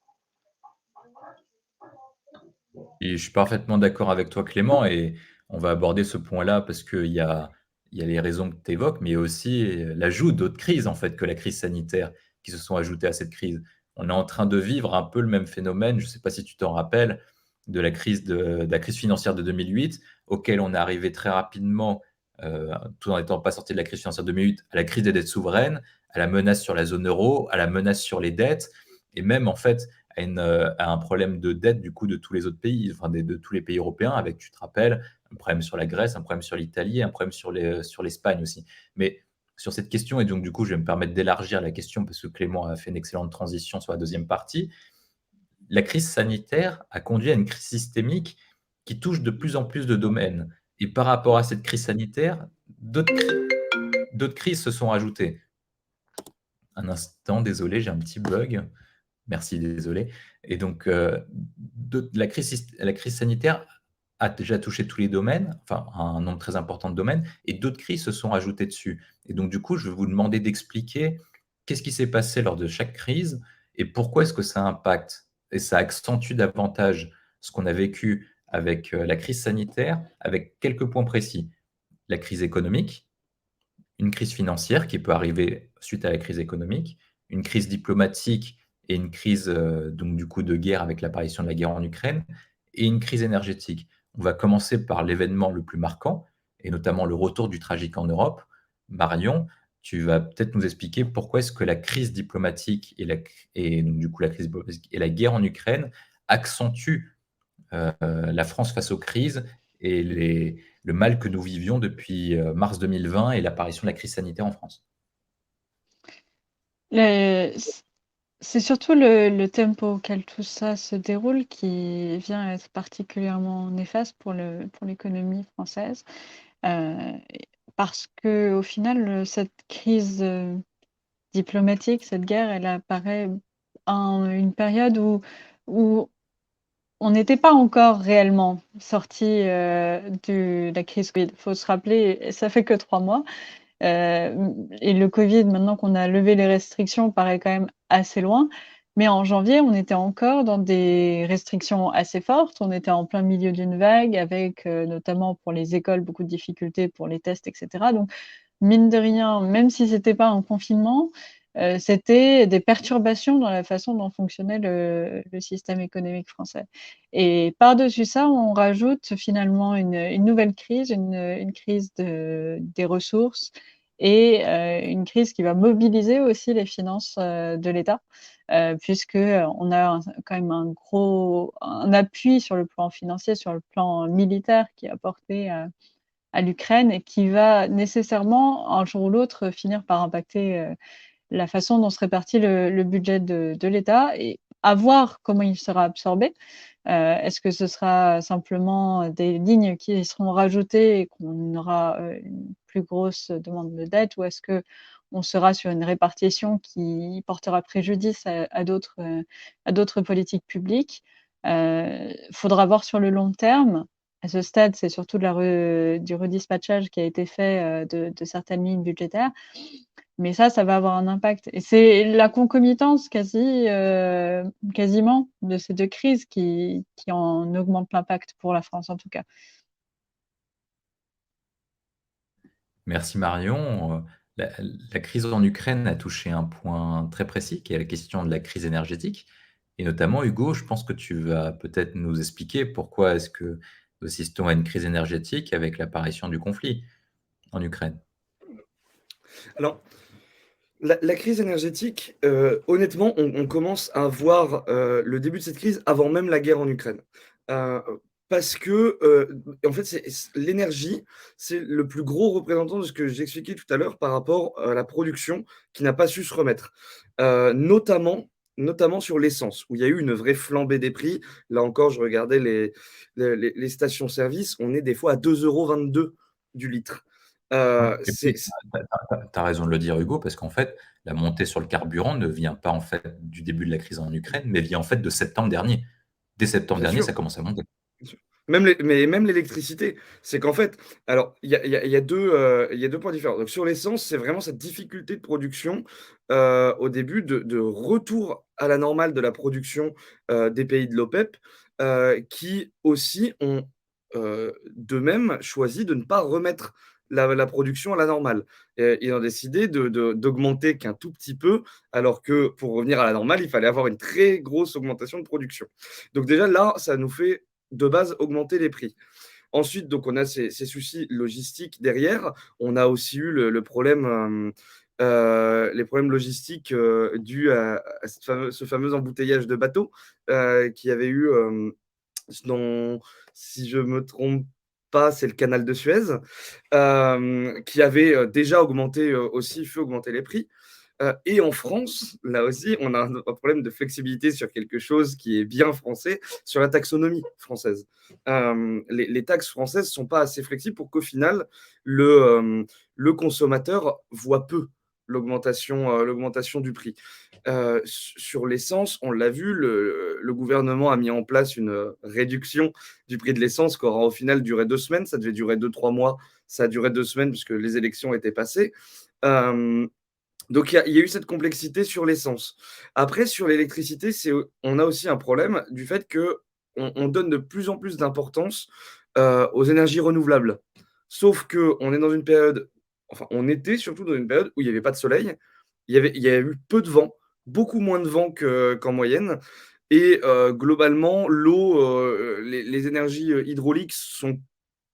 Et je suis parfaitement d'accord avec toi, Clément, et on va aborder ce point-là parce qu'il y a les raisons que tu évoques, mais il y a aussi l'ajout d'autres crises, en fait, que la crise sanitaire qui se sont ajoutées à cette crise. On est en train de vivre un peu le même phénomène, je ne sais pas si tu t'en rappelles, de la crise financière de 2008, auquel on est arrivé très rapidement, tout en n'étant pas sorti de la crise financière de 2008, à la crise des dettes souveraines, à la menace sur la zone euro, à la menace sur les dettes, et même, en fait, à un problème de dette du coup de tous les autres pays, enfin de tous les pays européens, avec, tu te rappelles, un problème sur la Grèce, un problème sur l'Italie, un problème sur l'Espagne aussi. Mais sur cette question, et donc du coup je vais me permettre d'élargir la question parce que Clément a fait une excellente transition sur la deuxième partie, la crise sanitaire a conduit à une crise systémique qui touche de plus en plus de domaines. Et par rapport à cette crise sanitaire, d'autres crises se sont ajoutées. Un instant, désolé, j'ai un petit bug. Merci, désolé. Et donc, la crise sanitaire a déjà touché tous les domaines, enfin un nombre très important de domaines, et d'autres crises se sont ajoutées dessus. Et donc, du coup, je vais vous demander d'expliquer qu'est-ce qui s'est passé lors de chaque crise et pourquoi est-ce que ça impacte et ça accentue davantage ce qu'on a vécu avec la crise sanitaire, avec quelques points précis. La crise économique, une crise financière qui peut arriver suite à la crise économique, une crise diplomatique et une crise donc du coup de guerre avec l'apparition de la guerre en Ukraine, et une crise énergétique. On va commencer par l'événement le plus marquant, et notamment le retour du tragique en Europe. Marion, tu vas peut-être nous expliquer pourquoi est-ce que la crise diplomatique et donc du coup la crise diplomatique et la guerre en Ukraine accentuent la France face aux crises et le mal que nous vivions depuis mars 2020 et l'apparition de la crise sanitaire en France. Le- C'est surtout le tempo auquel tout ça se déroule qui vient être particulièrement néfaste pour l'économie française. Parce que au final, cette crise diplomatique, cette guerre, elle apparaît en une période où on n'était pas encore réellement sorti de la crise Covid. Il faut se rappeler, ça fait que 3 mois. Et le Covid, maintenant qu'on a levé les restrictions, paraît quand même assez loin. Mais en janvier, on était encore dans des restrictions assez fortes. On était en plein milieu d'une vague avec, notamment pour les écoles, beaucoup de difficultés pour les tests, etc. Donc, mine de rien, même si c'était pas un confinement, c'était des perturbations dans la façon dont fonctionnait le système économique français. Et par-dessus ça, on rajoute finalement une nouvelle crise, une crise des ressources et une crise qui va mobiliser aussi les finances de l'État, puisque on a quand même un appui sur le plan financier, sur le plan militaire qui est apporté à l'Ukraine et qui va nécessairement, un jour ou l'autre, finir par impacter la façon dont se répartit le budget de l'État et à voir comment il sera absorbé. Est-ce que ce sera simplement des lignes qui seront rajoutées et qu'on aura une plus grosse demande de dette, ou est-ce qu'on sera sur une répartition qui portera préjudice à d'autres politiques publiques? Faudra voir sur le long terme. À ce stade, c'est surtout du redispatchage qui a été fait de certaines lignes budgétaires. Mais ça va avoir un impact. Et c'est la concomitance quasiment de ces deux crises qui en augmente l'impact pour la France en tout cas. Merci Marion. La crise en Ukraine a touché un point très précis, qui est la question de la crise énergétique. Et notamment, Hugo, je pense que tu vas peut-être nous expliquer pourquoi est-ce que nous assistons à une crise énergétique avec l'apparition du conflit en Ukraine. Alors, la crise énergétique, honnêtement, on commence à voir le début de cette crise avant même la guerre en Ukraine. Parce que, en fait, l'énergie, c'est le plus gros représentant de ce que j'expliquais tout à l'heure par rapport à la production qui n'a pas su se remettre. Notamment sur l'essence, où il y a eu une vraie flambée des prix. Là encore, je regardais les stations-service, on est des fois à 2,22 € du litre. Et puis, tu as raison de le dire, Hugo, parce qu'en fait, la montée sur le carburant ne vient pas en fait du début de la crise en Ukraine, mais vient en fait de septembre dernier. Dès septembre Bien dernier, sûr. ça commence à monter. Bien sûr. Même l'électricité, c'est qu'en fait, alors il y a deux points différents. Donc sur l'essence, c'est vraiment cette difficulté de production au début de retour à la normale de la production des pays de l'OPEP, qui aussi ont d'eux-mêmes choisi de ne pas remettre la production à la normale. Ils ont décidé d'augmenter qu'un tout petit peu, alors que pour revenir à la normale, il fallait avoir une très grosse augmentation de production. Donc déjà là, ça nous fait de base augmenter les prix. Ensuite, donc on a ces soucis logistiques derrière. On a aussi eu le problème, les problèmes logistiques dus à ce fameux embouteillage de bateaux qui avait eu, si je me trompe pas, c'est le canal de Suez, qui avait déjà fait augmenter les prix. Et en France, là aussi, on a un problème de flexibilité sur quelque chose qui est bien français, sur la taxonomie française. Les taxes françaises ne sont pas assez flexibles pour qu'au final, le consommateur voit peu l'augmentation du prix. Sur l'essence, on l'a vu, le gouvernement a mis en place une réduction du prix de l'essence qui aura au final duré 2 semaines. Ça devait durer 2-3 mois. Ça a duré 2 semaines puisque les élections étaient passées. Donc, il y a eu cette complexité sur l'essence. Après, sur l'électricité, on a aussi un problème du fait qu'on donne de plus en plus d'importance aux énergies renouvelables. Sauf qu'on est dans une période, enfin, on était surtout dans une période où il n'y avait pas de soleil, il y a eu peu de vent, beaucoup moins de vent qu'en moyenne, Et globalement, l'eau, les énergies hydrauliques sont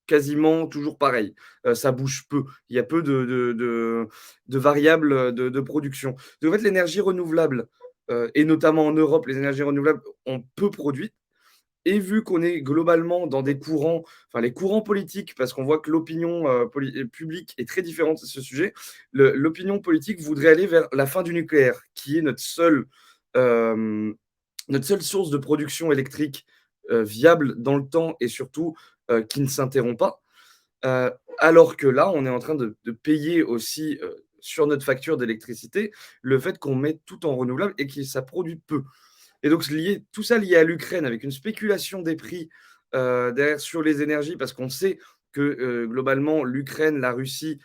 quasiment toujours pareilles. Ça bouge peu. Il y a peu de variables de production. Donc, en fait, l'énergie renouvelable, et notamment en Europe, les énergies renouvelables ont peu produit. Et vu qu'on est globalement dans des courants, enfin les courants politiques, parce qu'on voit que l'opinion publique est très différente à ce sujet, l'opinion politique voudrait aller vers la fin du nucléaire, qui est euh, notre seule source de production électrique viable dans le temps et surtout qui ne s'interrompt pas. Alors que là, on est en train de payer aussi sur notre facture d'électricité le fait qu'on met tout en renouvelable et que ça produit peu. Et donc, tout ça lié à l'Ukraine, avec une spéculation des prix derrière sur les énergies, parce qu'on sait que globalement, l'Ukraine, la Russie,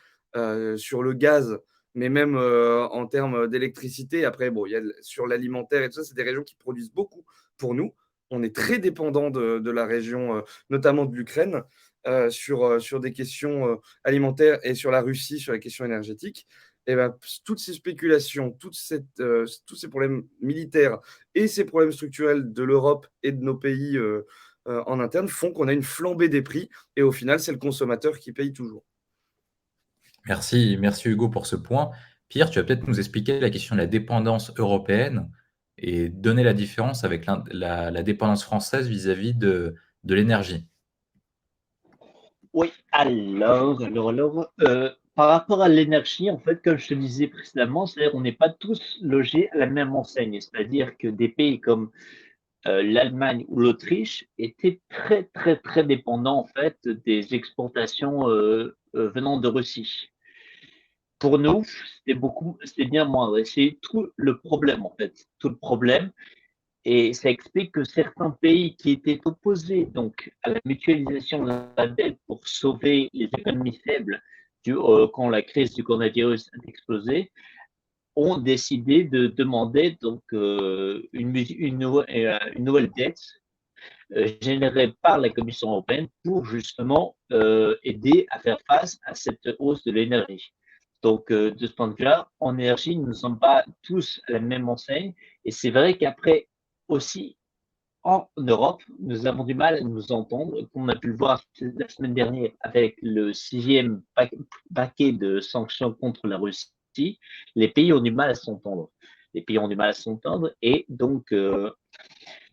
sur le gaz, mais même en termes d'électricité, après, bon, il y a sur l'alimentaire et tout ça, c'est des régions qui produisent beaucoup pour nous. On est très dépendant de la région, notamment de l'Ukraine, sur des questions alimentaires et sur la Russie, sur les questions énergétiques. Et ben, toutes ces spéculations, tous ces problèmes militaires et ces problèmes structurels de l'Europe et de nos pays en interne font qu'on a une flambée des prix et au final, c'est le consommateur qui paye toujours. Merci, merci Hugo pour ce point. Pierre, tu vas peut-être nous expliquer la question de la dépendance européenne et donner la différence avec la dépendance française vis-à-vis de l'énergie. Oui, par rapport à l'énergie, en fait, comme je te disais précédemment, c'est-à-dire qu'on n'est pas tous logés à la même enseigne. C'est-à-dire que des pays comme l'Allemagne ou l'Autriche étaient très, très, très dépendants, en fait, des exportations venant de Russie. Pour nous, c'était bien moindre. Et c'est tout le problème, en fait. Tout le problème. Et ça explique que certains pays qui étaient opposés donc à la mutualisation de la dette pour sauver les économies faibles quand la crise du coronavirus a explosé, ont décidé de demander donc une nouvelle dette générée par la Commission européenne pour justement aider à faire face à cette hausse de l'énergie. Donc, de ce point de vue-là, en énergie, nous ne sommes pas tous à la même enseigne. Et c'est vrai qu'après aussi, en Europe, nous avons du mal à nous entendre, comme on a pu le voir la semaine dernière avec le 6e paquet de sanctions contre la Russie. Les pays ont du mal à s'entendre. Les pays ont du mal à s'entendre et donc, de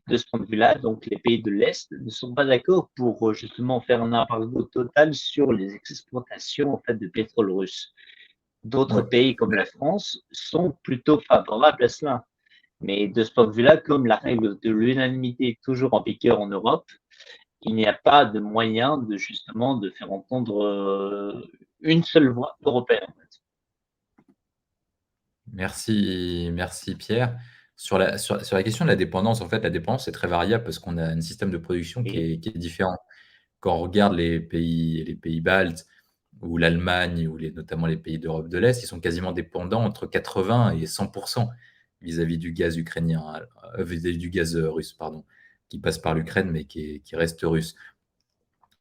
ce point de vue-là, donc les pays de l'Est ne sont pas d'accord pour justement faire un embargo total sur les exportations en fait, de pétrole russe. D'autres Ouais. pays comme la France sont plutôt favorables à cela. Mais de ce point de vue-là, comme la règle de l'unanimité est toujours en vigueur en Europe, il n'y a pas de moyen de justement de faire entendre une seule voix européenne. En fait. Merci, merci Pierre. Sur la question de la dépendance, en fait, la dépendance est très variable parce qu'on a un système de production qui Et, est différent. Quand on regarde les pays baltes ou l'Allemagne ou notamment les pays d'Europe de l'Est, ils sont quasiment dépendants entre 80 et 100% vis-à-vis du gaz ukrainien, vis-à-vis du gaz russe, pardon, qui passe par l'Ukraine mais qui reste russe.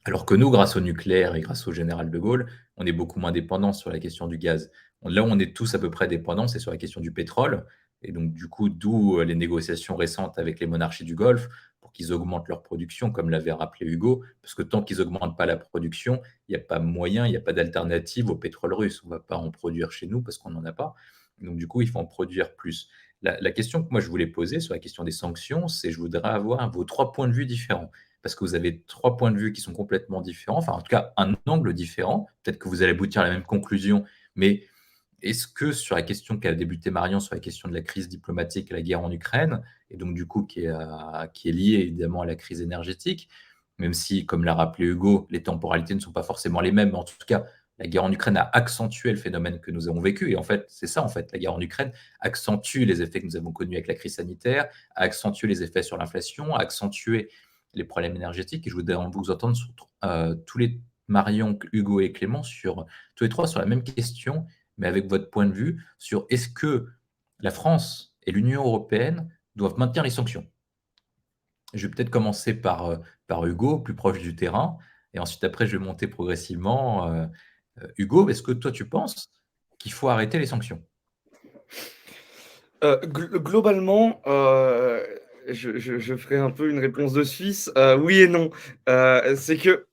Alors que nous, grâce au nucléaire et grâce au général de Gaulle, on est beaucoup moins dépendants sur la question du gaz. Là où on est tous à peu près dépendants, c'est sur la question du pétrole. Et donc, du coup, d'où les négociations récentes avec les monarchies du Golfe pour qu'ils augmentent leur production, comme l'avait rappelé Hugo, parce que tant qu'ils n'augmentent pas la production, il n'y a pas moyen, il n'y a pas d'alternative au pétrole russe. On ne va pas en produire chez nous parce qu'on n'en a pas. Donc, du coup, il faut en produire plus. La question que moi, je voulais poser sur la question des sanctions, c'est je voudrais avoir vos 3 points de vue différents parce que vous avez 3 points de vue qui sont complètement différents, enfin en tout cas un angle différent. Peut-être que vous allez aboutir à la même conclusion, mais est-ce que sur la question qu'a débuté Marion, sur la question de la crise diplomatique et la guerre en Ukraine, et donc du coup qui est liée évidemment à la crise énergétique, même si, comme l'a rappelé Hugo, les temporalités ne sont pas forcément les mêmes, mais en tout cas, la guerre en Ukraine a accentué le phénomène que nous avons vécu. Et en fait, c'est ça, en fait, la guerre en Ukraine accentue les effets que nous avons connus avec la crise sanitaire, a accentué les effets sur l'inflation, a accentué les problèmes énergétiques. Et je voudrais vous entendre sur tous les Marion, Hugo et Clément, sur tous les trois sur la même question, mais avec votre point de vue sur est-ce que la France et l'Union européenne doivent maintenir les sanctions. Je vais peut-être commencer par Hugo, plus proche du terrain, et ensuite après je vais monter progressivement. Hugo, est-ce que toi tu penses qu'il faut arrêter les sanctions? Globalement, je ferai un peu une réponse de Suisse. Oui et non. C'est que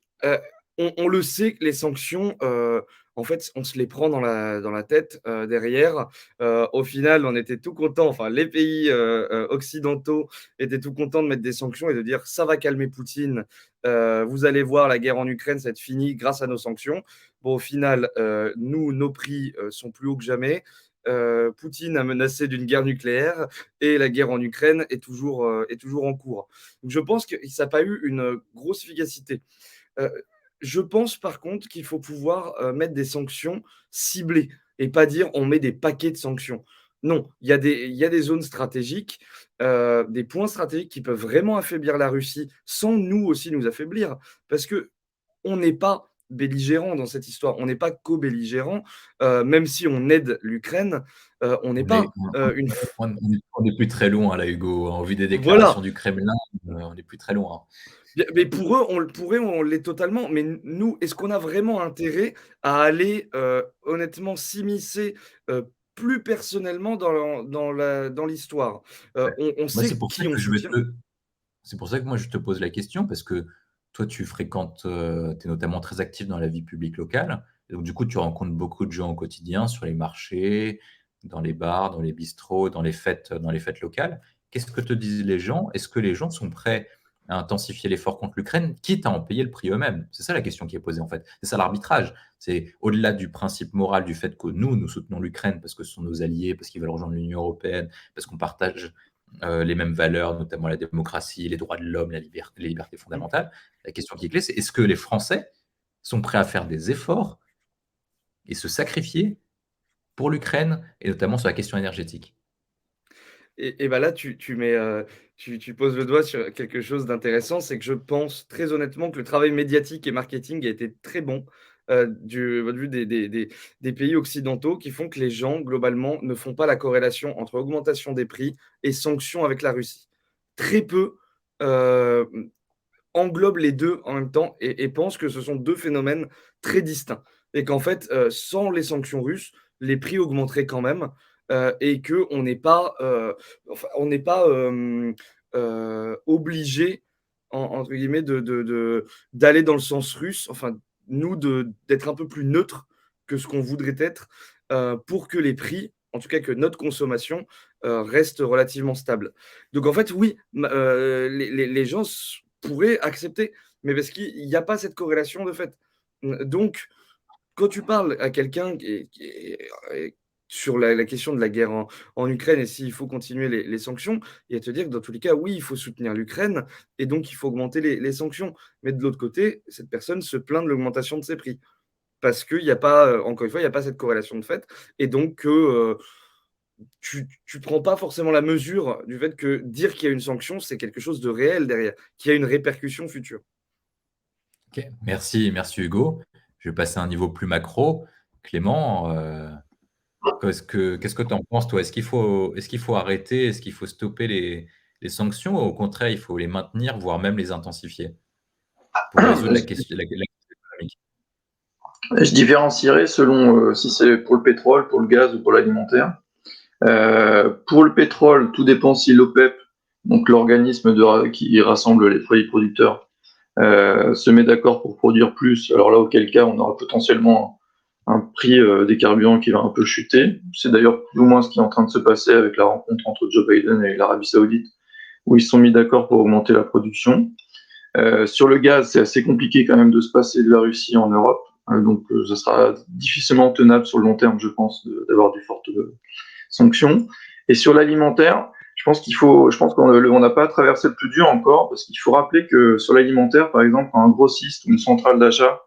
on le sait que les sanctions, en fait, on se les prend dans la tête derrière. Au final, on était tout contents, enfin, les pays occidentaux étaient tout contents de mettre des sanctions et de dire ça va calmer Poutine. Vous allez voir, la guerre en Ukraine, ça va être fini grâce à nos sanctions. Bon, au final, nous, nos prix sont plus hauts que jamais. Poutine a menacé d'une guerre nucléaire et la guerre en Ukraine est toujours en cours. Donc je pense que ça n'a pas eu une grosse efficacité. Euh, je pense par contre qu'il faut pouvoir mettre des sanctions ciblées et pas dire on met des paquets de sanctions. Non, il y a des zones stratégiques, des points stratégiques qui peuvent vraiment affaiblir la Russie sans nous aussi nous affaiblir. Parce que on n'est pas belligérant dans cette histoire, on n'est pas co-belligérant, même si on aide l'Ukraine, on n'est On est, pas une... on est plus très loin là, Hugo. En vue des déclarations Voilà. du Kremlin, on est plus très loin. Mais pour eux, on l'est totalement. Mais nous, est-ce qu'on a vraiment intérêt à aller honnêtement s'immiscer plus personnellement dans l'histoire? On Moi, sait qui on soutient. c'est pour ça que moi, je te pose la question, parce que toi, tu fréquentes, tu es notamment très actif dans la vie publique locale. Et donc, du coup, tu rencontres beaucoup de gens au quotidien, sur les marchés, dans les bars, dans les bistrots, dans les fêtes locales. Qu'est-ce que te disent les gens? Est-ce que les gens sont prêts à intensifier l'effort contre l'Ukraine, quitte à en payer le prix eux-mêmes? C'est ça la question qui est posée, en fait. C'est ça l'arbitrage. C'est au-delà du principe moral du fait que nous soutenons l'Ukraine parce que ce sont nos alliés, parce qu'ils veulent rejoindre l'Union européenne, parce qu'on partage les mêmes valeurs, notamment la démocratie, les droits de l'homme, les libertés fondamentales. La question qui est clé, c'est est-ce que les Français sont prêts à faire des efforts et se sacrifier pour l'Ukraine, et notamment sur la question énergétique? Et bah là, tu poses le doigt sur quelque chose d'intéressant, c'est que je pense très honnêtement que le travail médiatique et marketing a été très bon du point de vue des pays occidentaux qui font que les gens, globalement, ne font pas la corrélation entre augmentation des prix et sanctions avec la Russie. Très peu euh, englobent les deux en même temps et pensent que ce sont deux phénomènes très distincts. Et qu'en fait, sans les sanctions russes, les prix augmenteraient quand même et qu'on n'est pas, on n'est pas obligé, entre guillemets, d'aller dans le sens russe, enfin, nous, d'être un peu plus neutre que ce qu'on voudrait être pour que les prix, en tout cas que notre consommation, reste relativement stable. Donc en fait, oui, les gens pourrait accepter, mais parce qu'il n'y a pas cette corrélation de fait. Donc, quand tu parles à quelqu'un sur la question de la guerre en Ukraine et s'il faut continuer les sanctions, il va te dire que dans tous les cas, oui, il faut soutenir l'Ukraine et donc il faut augmenter les sanctions. Mais de l'autre côté, cette personne se plaint de l'augmentation de ses prix parce qu'il n'y a pas, encore une fois, il n'y a pas cette corrélation de fait et donc tu ne prends pas forcément la mesure du fait que dire qu'il y a une sanction, c'est quelque chose de réel derrière, qui a une répercussion future. Ok, merci Hugo. Je vais passer à un niveau plus macro. Clément, qu'est-ce que tu en penses, toi? Est-ce qu'il faut arrêter, est-ce qu'il faut stopper les sanctions, ou au contraire, il faut les maintenir, voire même les intensifier pour résoudre la crise économique? Je différencierais selon si c'est pour le pétrole, pour le gaz ou pour l'alimentaire. Pour le pétrole, tout dépend si l'OPEP, donc l'organisme qui rassemble les foyers producteurs, se met d'accord pour produire plus. Alors là, auquel cas, on aura potentiellement un prix des carburants qui va un peu chuter. C'est d'ailleurs plus ou moins ce qui est en train de se passer avec la rencontre entre Joe Biden et l'Arabie Saoudite, où ils se sont mis d'accord pour augmenter la production. Sur le gaz, c'est assez compliqué quand même de se passer de la Russie en Europe. Donc, ce sera difficilement tenable sur le long terme, je pense, d'avoir des fortes sanctions. Et sur l'alimentaire, je pense qu'on n'a pas traversé le plus dur encore, parce qu'il faut rappeler que sur l'alimentaire, par exemple, un grossiste ou une centrale d'achat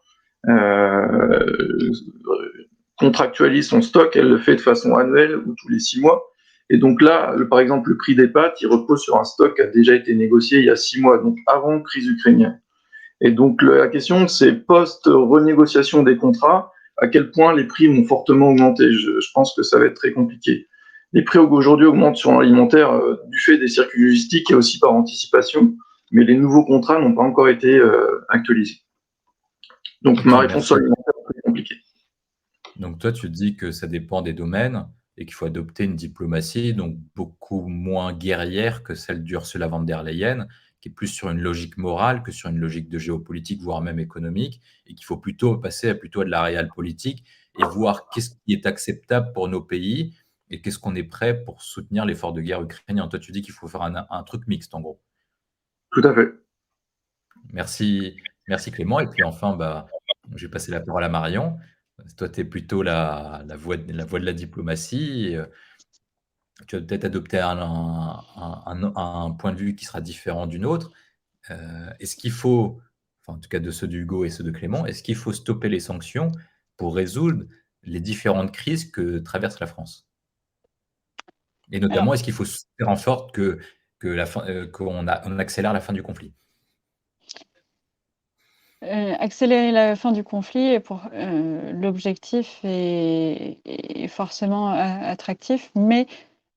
contractualise son stock, elle le fait de façon annuelle ou tous les 6 mois. Et donc là, par exemple, le prix des pâtes, il repose sur un stock qui a déjà été négocié il y a 6 mois, donc avant la crise ukrainienne. Et donc la question, c'est post-renégociation des contrats, à quel point les prix vont fortement augmenter. Je pense que ça va être très compliqué. Les prix aujourd'hui augmentent sur l'alimentaire du fait des circuits logistiques et aussi par anticipation, mais les nouveaux contrats n'ont pas encore été actualisés. Donc Ok, ma réponse sur merci. l'alimentaire est très compliquée. Donc toi, tu dis que ça dépend des domaines. et qu'il faut adopter une diplomatie donc beaucoup moins guerrière que celle d'Ursula von der Leyen, qui est plus sur une logique morale que sur une logique de géopolitique, voire même économique, et qu'il faut plutôt passer à plutôt de la réelle politique et voir qu'est-ce qui est acceptable pour nos pays et qu'est-ce qu'on est prêt pour soutenir l'effort de guerre ukrainien. Toi, tu dis qu'il faut faire un truc mixte, en gros. Tout à fait. Merci, merci Clément. Et puis enfin, je vais passer la parole à Marion. Toi, tu es plutôt la voix de la diplomatie. Tu vas peut-être adopter un point de vue qui sera différent d'une autre. Est-ce qu'il faut, enfin, en tout cas de ceux d'Hugo et ceux de Clément, est-ce qu'il faut stopper les sanctions pour résoudre les différentes crises que traverse la France? Et Alors, notamment, est-ce qu'il faut faire en sorte qu'on accélère la fin du conflit? accélérer la fin du conflit l'objectif est forcément attractif, mais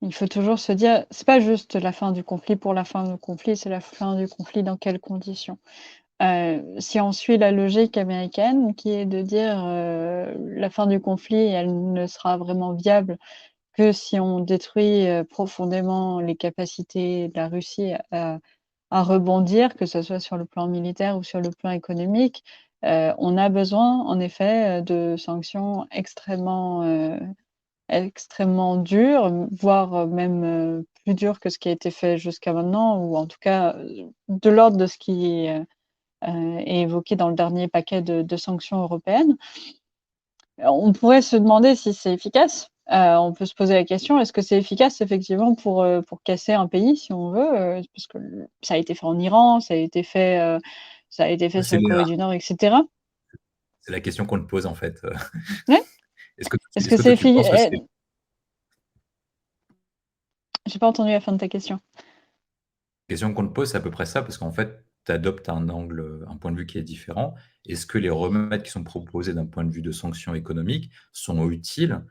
il faut toujours se dire, c'est pas juste la fin du conflit pour la fin du conflit, c'est la fin du conflit dans quelles conditions? Si on suit la logique américaine qui est de dire, la fin du conflit, elle ne sera vraiment viable que si on détruit, profondément les capacités de la Russie à rebondir, que ce soit sur le plan militaire ou sur le plan économique. On a besoin en effet, de sanctions extrêmement dures, voire même, plus dures que ce qui a été fait jusqu'à maintenant ou en tout cas, de l'ordre de ce qui est évoqué dans le dernier paquet de sanctions européennes. On pourrait se demander si c'est efficace. On peut se poser la question, est-ce que c'est efficace effectivement pour casser un pays si on veut? Parce que ça a été fait en Iran, ça a été fait sur C'est la Corée du Nord et cetera. la question qu'on te pose en fait. Ouais. Est-ce que, Est-ce est-ce que que toi c'est tu penses que c'est j'ai pas entendu la fin de ta question. question qu'on te pose, c'est à peu près ça, parce qu'en fait, tu adoptes un angle, un point de vue qui est différent. Est-ce que les remèdes qui sont proposés d'un point de vue de sanctions économiques sont utiles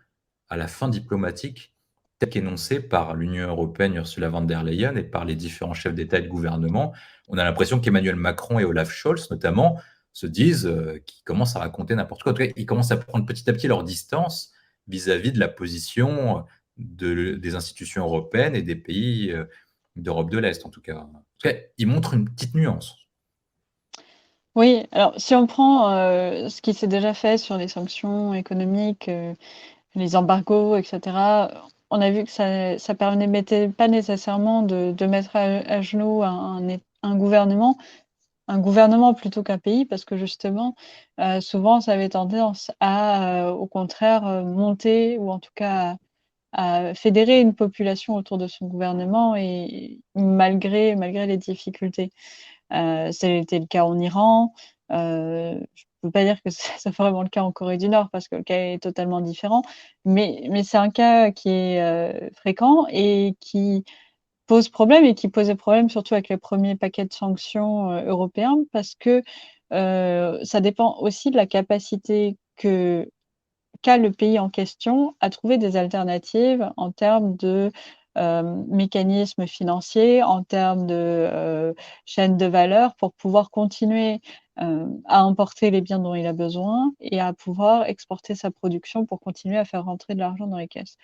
à la fin diplomatique telle qu'énoncée par l'Union européenne, Ursula von der Leyen, et par les différents chefs d'État et de gouvernement? On a l'impression qu'Emmanuel Macron et Olaf Scholz, notamment, se disent qu'ils commencent à raconter n'importe quoi. En tout cas, ils commencent à prendre petit à petit leur distance vis-à-vis de la position des institutions européennes et des pays d'Europe de l'Est, en tout cas. En tout cas, ils montrent une petite nuance. Oui, alors si on prend, ce qui s'est déjà fait sur les sanctions économiques, les embargos et cetera, on a vu que ça permettait pas nécessairement de mettre à genoux un gouvernement plutôt qu'un pays parce que justement, souvent ça avait tendance à, au contraire, monter ou en tout cas à fédérer une population autour de son gouvernement et malgré les difficultés. Ça a été le cas en Iran, je peux pas dire que c'est vraiment le cas en Corée du Nord parce que le cas est totalement différent, mais c'est un cas qui est, fréquent et qui pose problème et qui posait problème surtout avec le premier paquet de sanctions, européens parce que, ça dépend aussi de la capacité qu'a le pays en question à trouver des alternatives en termes de, mécanismes financiers, en termes de, chaîne de valeur pour pouvoir continuer, à importer les biens dont il a besoin et à pouvoir exporter sa production pour continuer à faire rentrer de l'argent dans les caisses.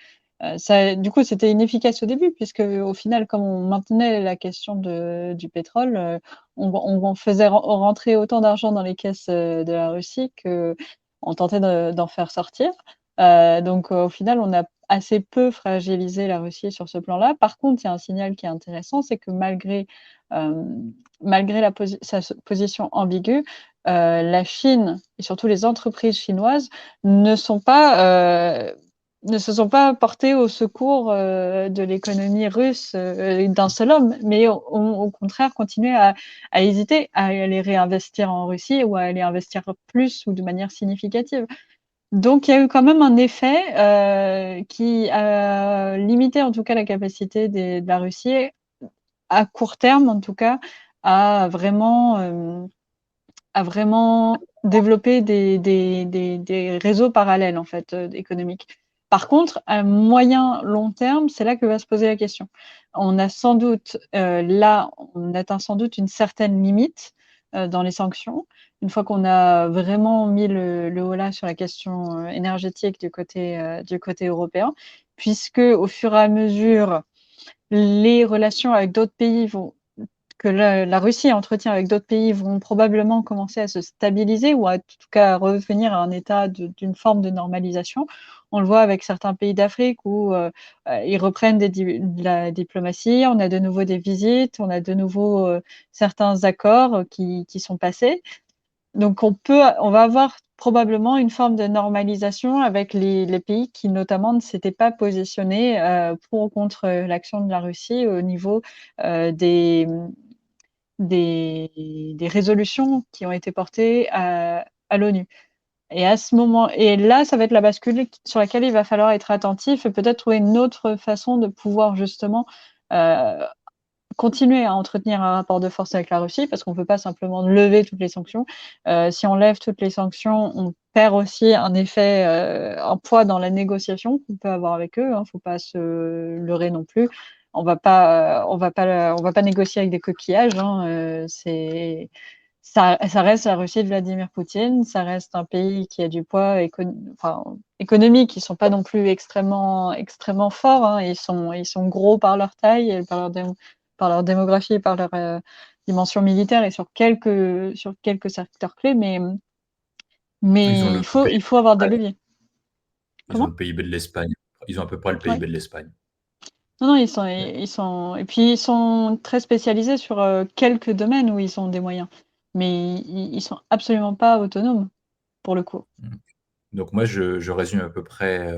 Ça du coup, c'était inefficace au début puisque au final, comme on maintenait la question du pétrole, on faisait rentrer autant d'argent dans les caisses, de la Russie qu'on tentait d'en faire sortir. Donc au final, on a assez peu fragilisé la Russie sur ce plan-là. Par contre, il y a un signal qui est intéressant, c'est que malgré sa position ambiguë, la Chine et surtout les entreprises chinoises ne sont pas, ne se sont pas portés au secours de l'économie russe d'un seul homme, mais au contraire continué à hésiter à aller réinvestir en Russie ou à aller investir plus ou de manière significative. Donc il y a eu quand même un effet qui a limité en tout cas la capacité de la Russie, à court terme en tout cas, à vraiment, à vraiment développer des réseaux parallèles en fait, économiques. Par contre, à moyen long terme, c'est là que va se poser la question. On a sans doute, là, on atteint sans doute une certaine limite, dans les sanctions. Une fois qu'on a vraiment mis le holà sur la question, énergétique du côté européen. puisque au fur et à mesure, les relations avec d'autres pays que la Russie entretient avec d'autres pays vont probablement commencer à se stabiliser ou en tout cas à revenir à un état d'une forme de normalisation. On le voit avec certains pays d'Afrique où ils reprennent de la diplomatie, on a de nouveau des visites, on a de nouveau certains accords qui sont passés. Donc on va avoir probablement une forme de normalisation avec les pays qui notamment ne s'étaient pas positionnés pour ou contre l'action de la Russie au niveau des résolutions qui ont été portées à l'ONU. Et là, ça va être la bascule sur laquelle il va falloir être attentif et peut-être trouver une autre façon de pouvoir justement continuer à entretenir un rapport de force avec la Russie, parce qu'on ne peut pas simplement lever toutes les sanctions. Si on lève toutes les sanctions, on perd aussi un poids dans la négociation qu'on peut avoir avec eux. Il ne faut pas se leurrer non plus. On va pas négocier avec des coquillages. Ça reste la Russie de Vladimir Poutine. Ça reste un pays qui a du poids économique. Ils sont pas non plus extrêmement forts. Ils sont gros par leur taille et par leur démographie, par leur dimension militaire et sur quelques secteurs clés. Mais il faut avoir des leviers. Ils ont le PIB de l'Espagne. Ils ont à peu près le PIB de l'Espagne. Non, et puis ils sont très spécialisés sur quelques domaines où ils ont des moyens, mais ils sont absolument pas autonomes pour le coup. Donc moi, je résume à peu près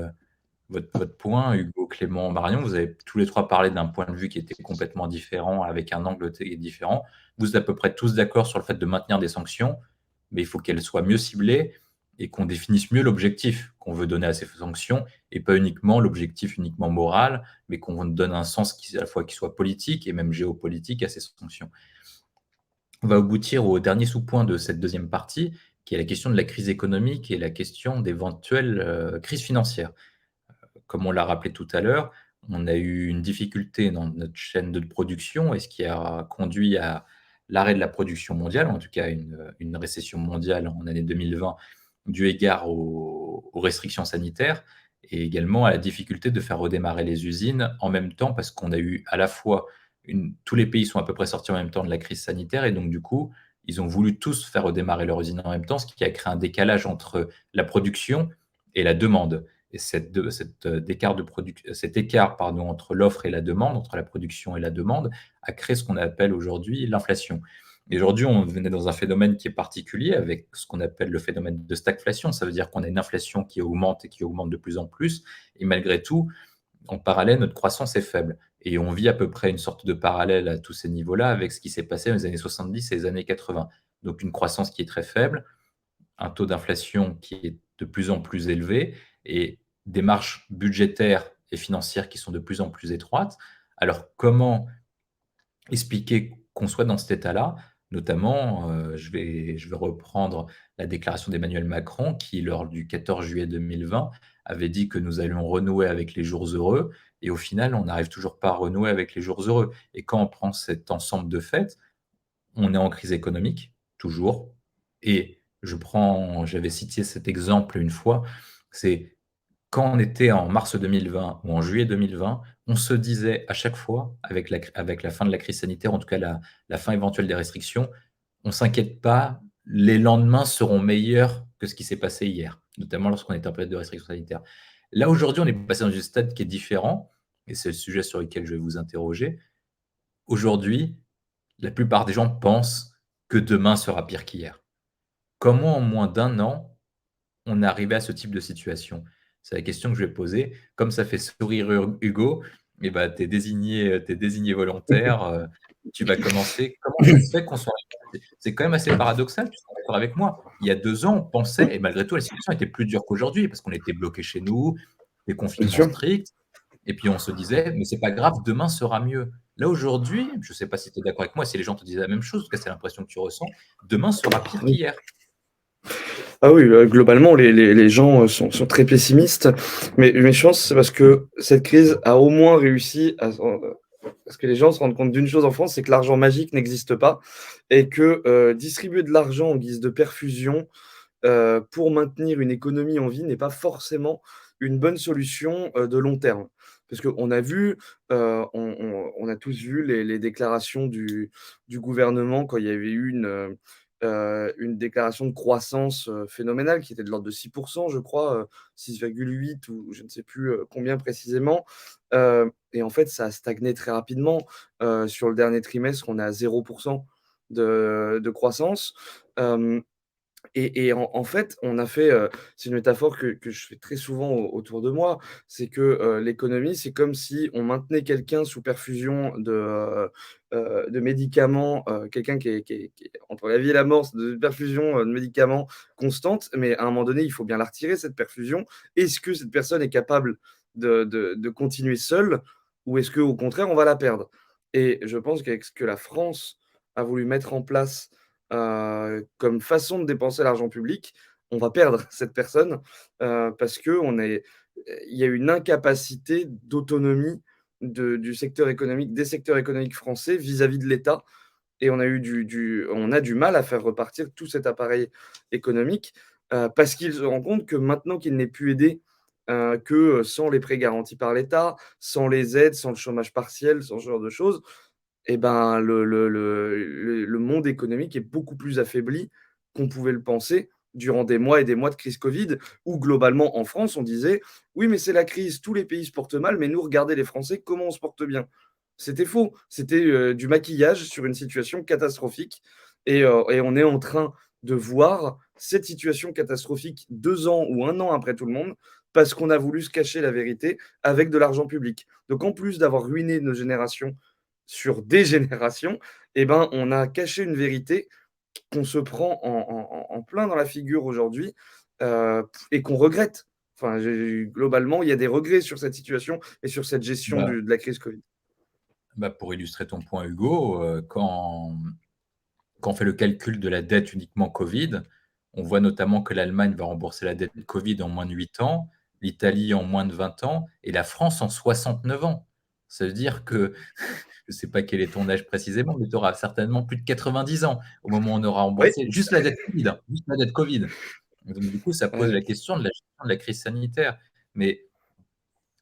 votre point, Hugo, Clément, Marion. Vous avez tous les trois parlé d'un point de vue qui était complètement différent, avec un angle différent. Vous êtes à peu près tous d'accord sur le fait de maintenir des sanctions, mais il faut qu'elles soient mieux ciblées et qu'on définisse mieux l'objectif qu'on veut donner à ces sanctions, et pas uniquement l'objectif uniquement moral, mais qu'on donne un sens à la fois qui soit politique et même géopolitique à ces sanctions. On va aboutir au dernier sous-point de cette deuxième partie, qui est la question de la crise économique et la question d'éventuelles crises financières. Comme on l'a rappelé tout à l'heure, on a eu une difficulté dans notre chaîne de production, et ce qui a conduit à l'arrêt de la production mondiale, en tout cas une récession mondiale en année 2020, dû égard aux restrictions sanitaires, et également à la difficulté de faire redémarrer les usines en même temps, parce qu'on a eu à la fois tous les pays sont à peu près sortis en même temps de la crise sanitaire, et donc du coup, ils ont voulu tous faire redémarrer leurs usines en même temps, ce qui a créé un décalage entre la production et la demande. Et cet écart entre l'offre et la demande, entre la production et la demande, a créé ce qu'on appelle aujourd'hui l'inflation. Et aujourd'hui, on venait dans un phénomène qui est particulier avec ce qu'on appelle le phénomène de stagflation. Ça veut dire qu'on a une inflation qui augmente et qui augmente de plus en plus. Et malgré tout, en parallèle, notre croissance est faible. Et on vit à peu près une sorte de parallèle à tous ces niveaux-là avec ce qui s'est passé dans les années 70 et les années 80. Donc une croissance qui est très faible, un taux d'inflation qui est de plus en plus élevé et des marges budgétaires et financières qui sont de plus en plus étroites. Alors comment expliquer qu'on soit dans cet état-là? Notamment, je vais reprendre la déclaration d'Emmanuel Macron qui, lors du 14 juillet 2020, avait dit que nous allions renouer avec les jours heureux, et au final, on n'arrive toujours pas à renouer avec les jours heureux. Et quand on prend cet ensemble de faits, on est en crise économique, toujours, et j'avais cité cet exemple une fois, c'est quand on était en mars 2020 ou en juillet 2020, on se disait à chaque fois, avec la fin de la crise sanitaire, en tout cas la fin éventuelle des restrictions, on ne s'inquiète pas, les lendemains seront meilleurs que ce qui s'est passé hier, notamment lorsqu'on était en période de restrictions sanitaires. Là, aujourd'hui, on est passé dans un stade qui est différent, et c'est le sujet sur lequel je vais vous interroger. Aujourd'hui, la plupart des gens pensent que demain sera pire qu'hier. Comment, en moins d'un an, on est arrivé à ce type de situation? C'est la question que je vais poser. Comme ça fait sourire Hugo, tu es désigné volontaire. Tu vas commencer. Comment ça se fait qu'on soit... C'est quand même assez paradoxal, tu seras d'accord avec moi. Il y a 2 ans, on pensait, et malgré tout, la situation était plus dure qu'aujourd'hui, parce qu'on était bloqués chez nous, des confinements stricts, et puis on se disait, mais c'est pas grave, demain sera mieux. Là, aujourd'hui, je ne sais pas si tu es d'accord avec moi, si les gens te disent la même chose, en tout cas, c'est l'impression que tu ressens, demain sera pire qu'hier. Ah oui, globalement, les gens sont très pessimistes, mais je pense que c'est parce que cette crise a au moins réussi parce que les gens se rendent compte d'une chose en France, c'est que l'argent magique n'existe pas et que distribuer de l'argent en guise de perfusion pour maintenir une économie en vie n'est pas forcément une bonne solution de long terme. Parce qu'on a vu, on a tous vu les déclarations du gouvernement quand il y avait eu une déclaration de croissance phénoménale qui était de l'ordre de 6%, je crois, 6,8 ou je ne sais plus combien précisément. Et en fait, ça a stagné très rapidement. Sur le dernier trimestre, on est à 0% de croissance. Et en fait, on a fait, c'est une métaphore que je fais très souvent autour de moi, c'est que, l'économie, c'est comme si on maintenait quelqu'un sous perfusion de médicaments, quelqu'un qui est entre la vie et la mort, de perfusion, de médicaments constante, mais à un moment donné, il faut bien la retirer cette perfusion. Est-ce que cette personne est capable de continuer seule ou est-ce qu'au contraire, on va la perdre? Et je pense qu'avec ce que la France a voulu mettre en place comme façon de dépenser l'argent public, on va perdre cette personne, parce il y a une incapacité d'autonomie du secteur économique des secteurs économiques français vis-à-vis de l'État et on a du mal à faire repartir tout cet appareil économique, parce qu'ils se rendent compte que maintenant qu'il n'est plus aidé, que sans les prêts garantis par l'État, sans les aides, sans le chômage partiel, sans ce genre de choses, et ben, le monde économique est beaucoup plus affaibli qu'on pouvait le penser durant des mois et des mois de crise Covid, où globalement en France, on disait: «Oui, mais c'est la crise, tous les pays se portent mal, mais nous, regardez les Français, comment on se porte bien». C'était faux, c'était, du maquillage sur une situation catastrophique et on est en train de voir cette situation catastrophique 2 ans ou 1 an après tout le monde, parce qu'on a voulu se cacher la vérité avec de l'argent public. Donc en plus d'avoir ruiné nos générations sur des générations, eh ben, on a caché une vérité qu'on se prend en plein dans la figure aujourd'hui, et qu'on regrette. Enfin, globalement, il y a des regrets sur cette situation et sur cette gestion Bah, de la crise Covid. pour illustrer ton point, Hugo, quand on fait le calcul de la dette uniquement Covid, on voit notamment que l'Allemagne va rembourser la dette Covid en moins de 8 ans, l'Italie en moins de 20 ans et la France en 69 ans. Ça veut dire que, je ne sais pas quel est ton âge précisément, mais tu auras certainement plus de 90 ans au moment où on aura Oui, remboursé juste la dette Covid, hein, juste la dette Covid. Donc du coup, ça pose ouais. la question de la gestion de la crise sanitaire. Mais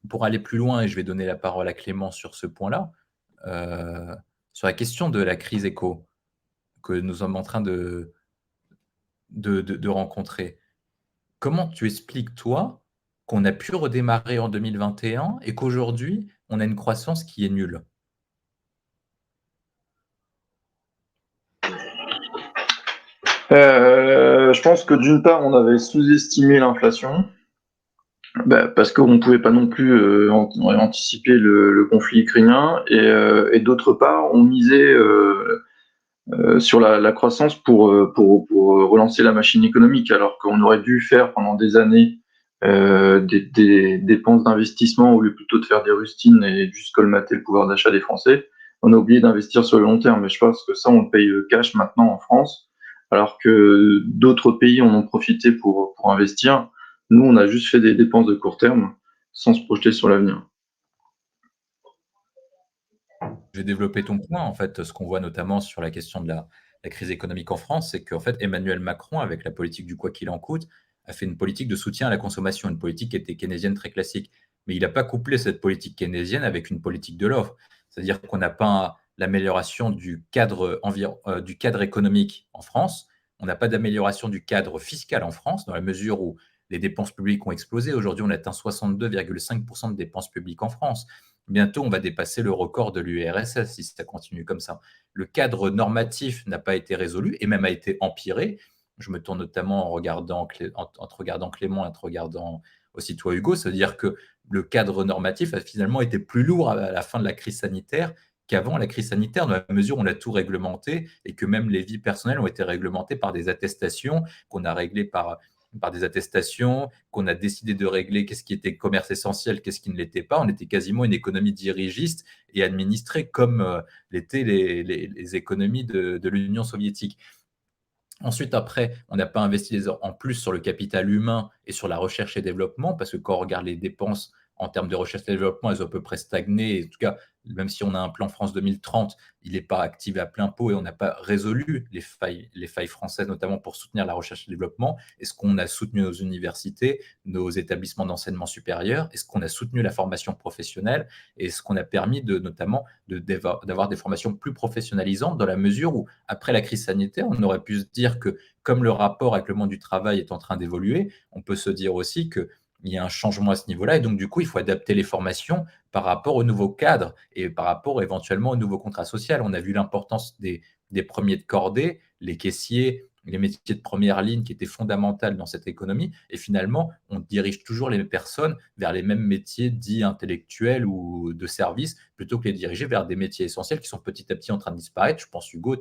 pour aller plus loin, et je vais donner la parole à Clément sur ce point-là, sur la question de la crise éco que nous sommes en train de rencontrer. Comment tu expliques, toi, qu'on a pu redémarrer en 2021 et qu'aujourd'hui, on a une croissance qui est nulle? Je pense que d'une part, on avait sous-estimé l'inflation, parce qu'on ne pouvait pas non plus anticiper le conflit ukrainien, et d'autre part, on misait sur la croissance pour relancer la machine économique, alors qu'on aurait dû faire pendant des années des dépenses d'investissement au lieu plutôt de faire des rustines et juste colmater le pouvoir d'achat des Français. On a oublié d'investir sur le long terme, mais je pense que ça, on le paye cash maintenant en France, alors que d'autres pays en ont profité pour investir. Nous, on a juste fait des dépenses de court terme sans se projeter sur l'avenir. Je vais développer ton point. En fait, ce qu'on voit notamment sur la question de la crise économique en France, c'est qu'en fait, Emmanuel Macron, avec la politique du quoi qu'il en coûte, a fait une politique de soutien à la consommation, une politique qui était keynésienne très classique. Mais il n'a pas couplé cette politique keynésienne avec une politique de l'offre. C'est-à-dire qu'on n'a pas l'amélioration du cadre économique en France, on n'a pas d'amélioration du cadre fiscal en France, dans la mesure où les dépenses publiques ont explosé. Aujourd'hui, on atteint 62,5% de dépenses publiques en France. Bientôt, on va dépasser le record de l'URSS si ça continue comme ça. Le cadre normatif n'a pas été résolu et même a été empiré. Je me tourne notamment en te regardant Clément et en te regardant aussi toi, Hugo. C'est-à-dire que le cadre normatif a finalement été plus lourd à la fin de la crise sanitaire qu'avant la crise sanitaire, dans la mesure où on a tout réglementé et que même les vies personnelles ont été réglementées par des attestations qu'on a réglées par des attestations, qu'on a décidé de régler qu'est-ce qui était commerce essentiel, qu'est-ce qui ne l'était pas. On était quasiment une économie dirigiste et administrée comme l'étaient les économies de l'Union soviétique. Ensuite, après, on n'a pas investi en plus sur le capital humain et sur la recherche et développement, parce que quand on regarde les dépenses en termes de recherche et développement, elles ont à peu près stagné. Et en tout cas, même si on a un plan France 2030, il n'est pas activé à plein pot et on n'a pas résolu les failles françaises, notamment pour soutenir la recherche et le développement. Est-ce qu'on a soutenu nos universités, nos établissements d'enseignement supérieur? Est-ce qu'on a soutenu la formation professionnelle? Est-ce qu'on a permis notamment d'avoir des formations plus professionnalisantes, dans la mesure où, après la crise sanitaire, on aurait pu se dire que, comme le rapport avec le monde du travail est en train d'évoluer, on peut se dire aussi qu'il y a un changement à ce niveau-là. Et donc, du coup, il faut adapter les formations par rapport aux nouveaux cadres et par rapport éventuellement aux nouveaux contrats sociaux. On a vu l'importance des premiers de cordée, les caissiers, les métiers de première ligne qui étaient fondamentaux dans cette économie. Et finalement, on dirige toujours les personnes vers les mêmes métiers dits intellectuels ou de service, plutôt que les diriger vers des métiers essentiels qui sont petit à petit en train de disparaître. Je pense, Hugo,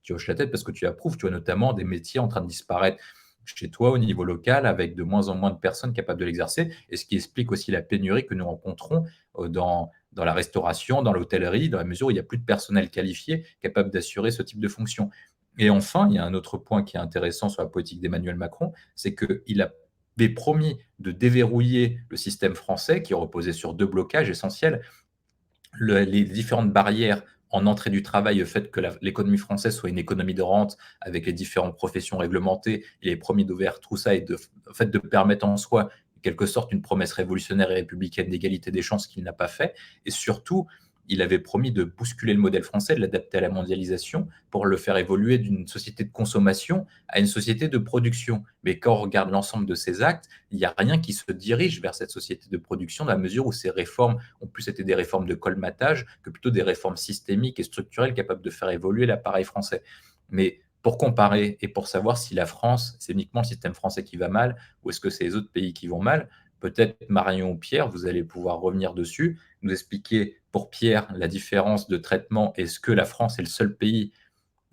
tu hoches la tête parce que tu approuves. Tu vois notamment des métiers en train de disparaître chez toi au niveau local, avec de moins en moins de personnes capables de l'exercer, et ce qui explique aussi la pénurie que nous rencontrons dans la restauration, dans l'hôtellerie, dans la mesure où il n'y a plus de personnel qualifié capable d'assurer ce type de fonction. Et enfin, il y a un autre point qui est intéressant sur la politique d'Emmanuel Macron, c'est qu'il avait promis de déverrouiller le système français qui reposait sur 2 blocages essentiels. Les différentes barrières en entrée du travail, le fait que l'économie française soit une économie de rente avec les différentes professions réglementées, il est promis d'ouvrir tout ça et de permettre en soi, en quelque sorte, une promesse révolutionnaire et républicaine d'égalité des chances qu'il n'a pas fait. Et surtout, il avait promis de bousculer le modèle français, de l'adapter à la mondialisation pour le faire évoluer d'une société de consommation à une société de production. Mais quand on regarde l'ensemble de ces actes, il n'y a rien qui se dirige vers cette société de production, dans la mesure où ces réformes ont plus été des réformes de colmatage que plutôt des réformes systémiques et structurelles capables de faire évoluer l'appareil français. Mais pour comparer et pour savoir si la France, c'est uniquement le système français qui va mal ou est-ce que c'est les autres pays qui vont mal, peut-être Marion ou Pierre, vous allez pouvoir revenir dessus, nous expliquer pour Pierre la différence de traitement. Est-ce que la France est le seul pays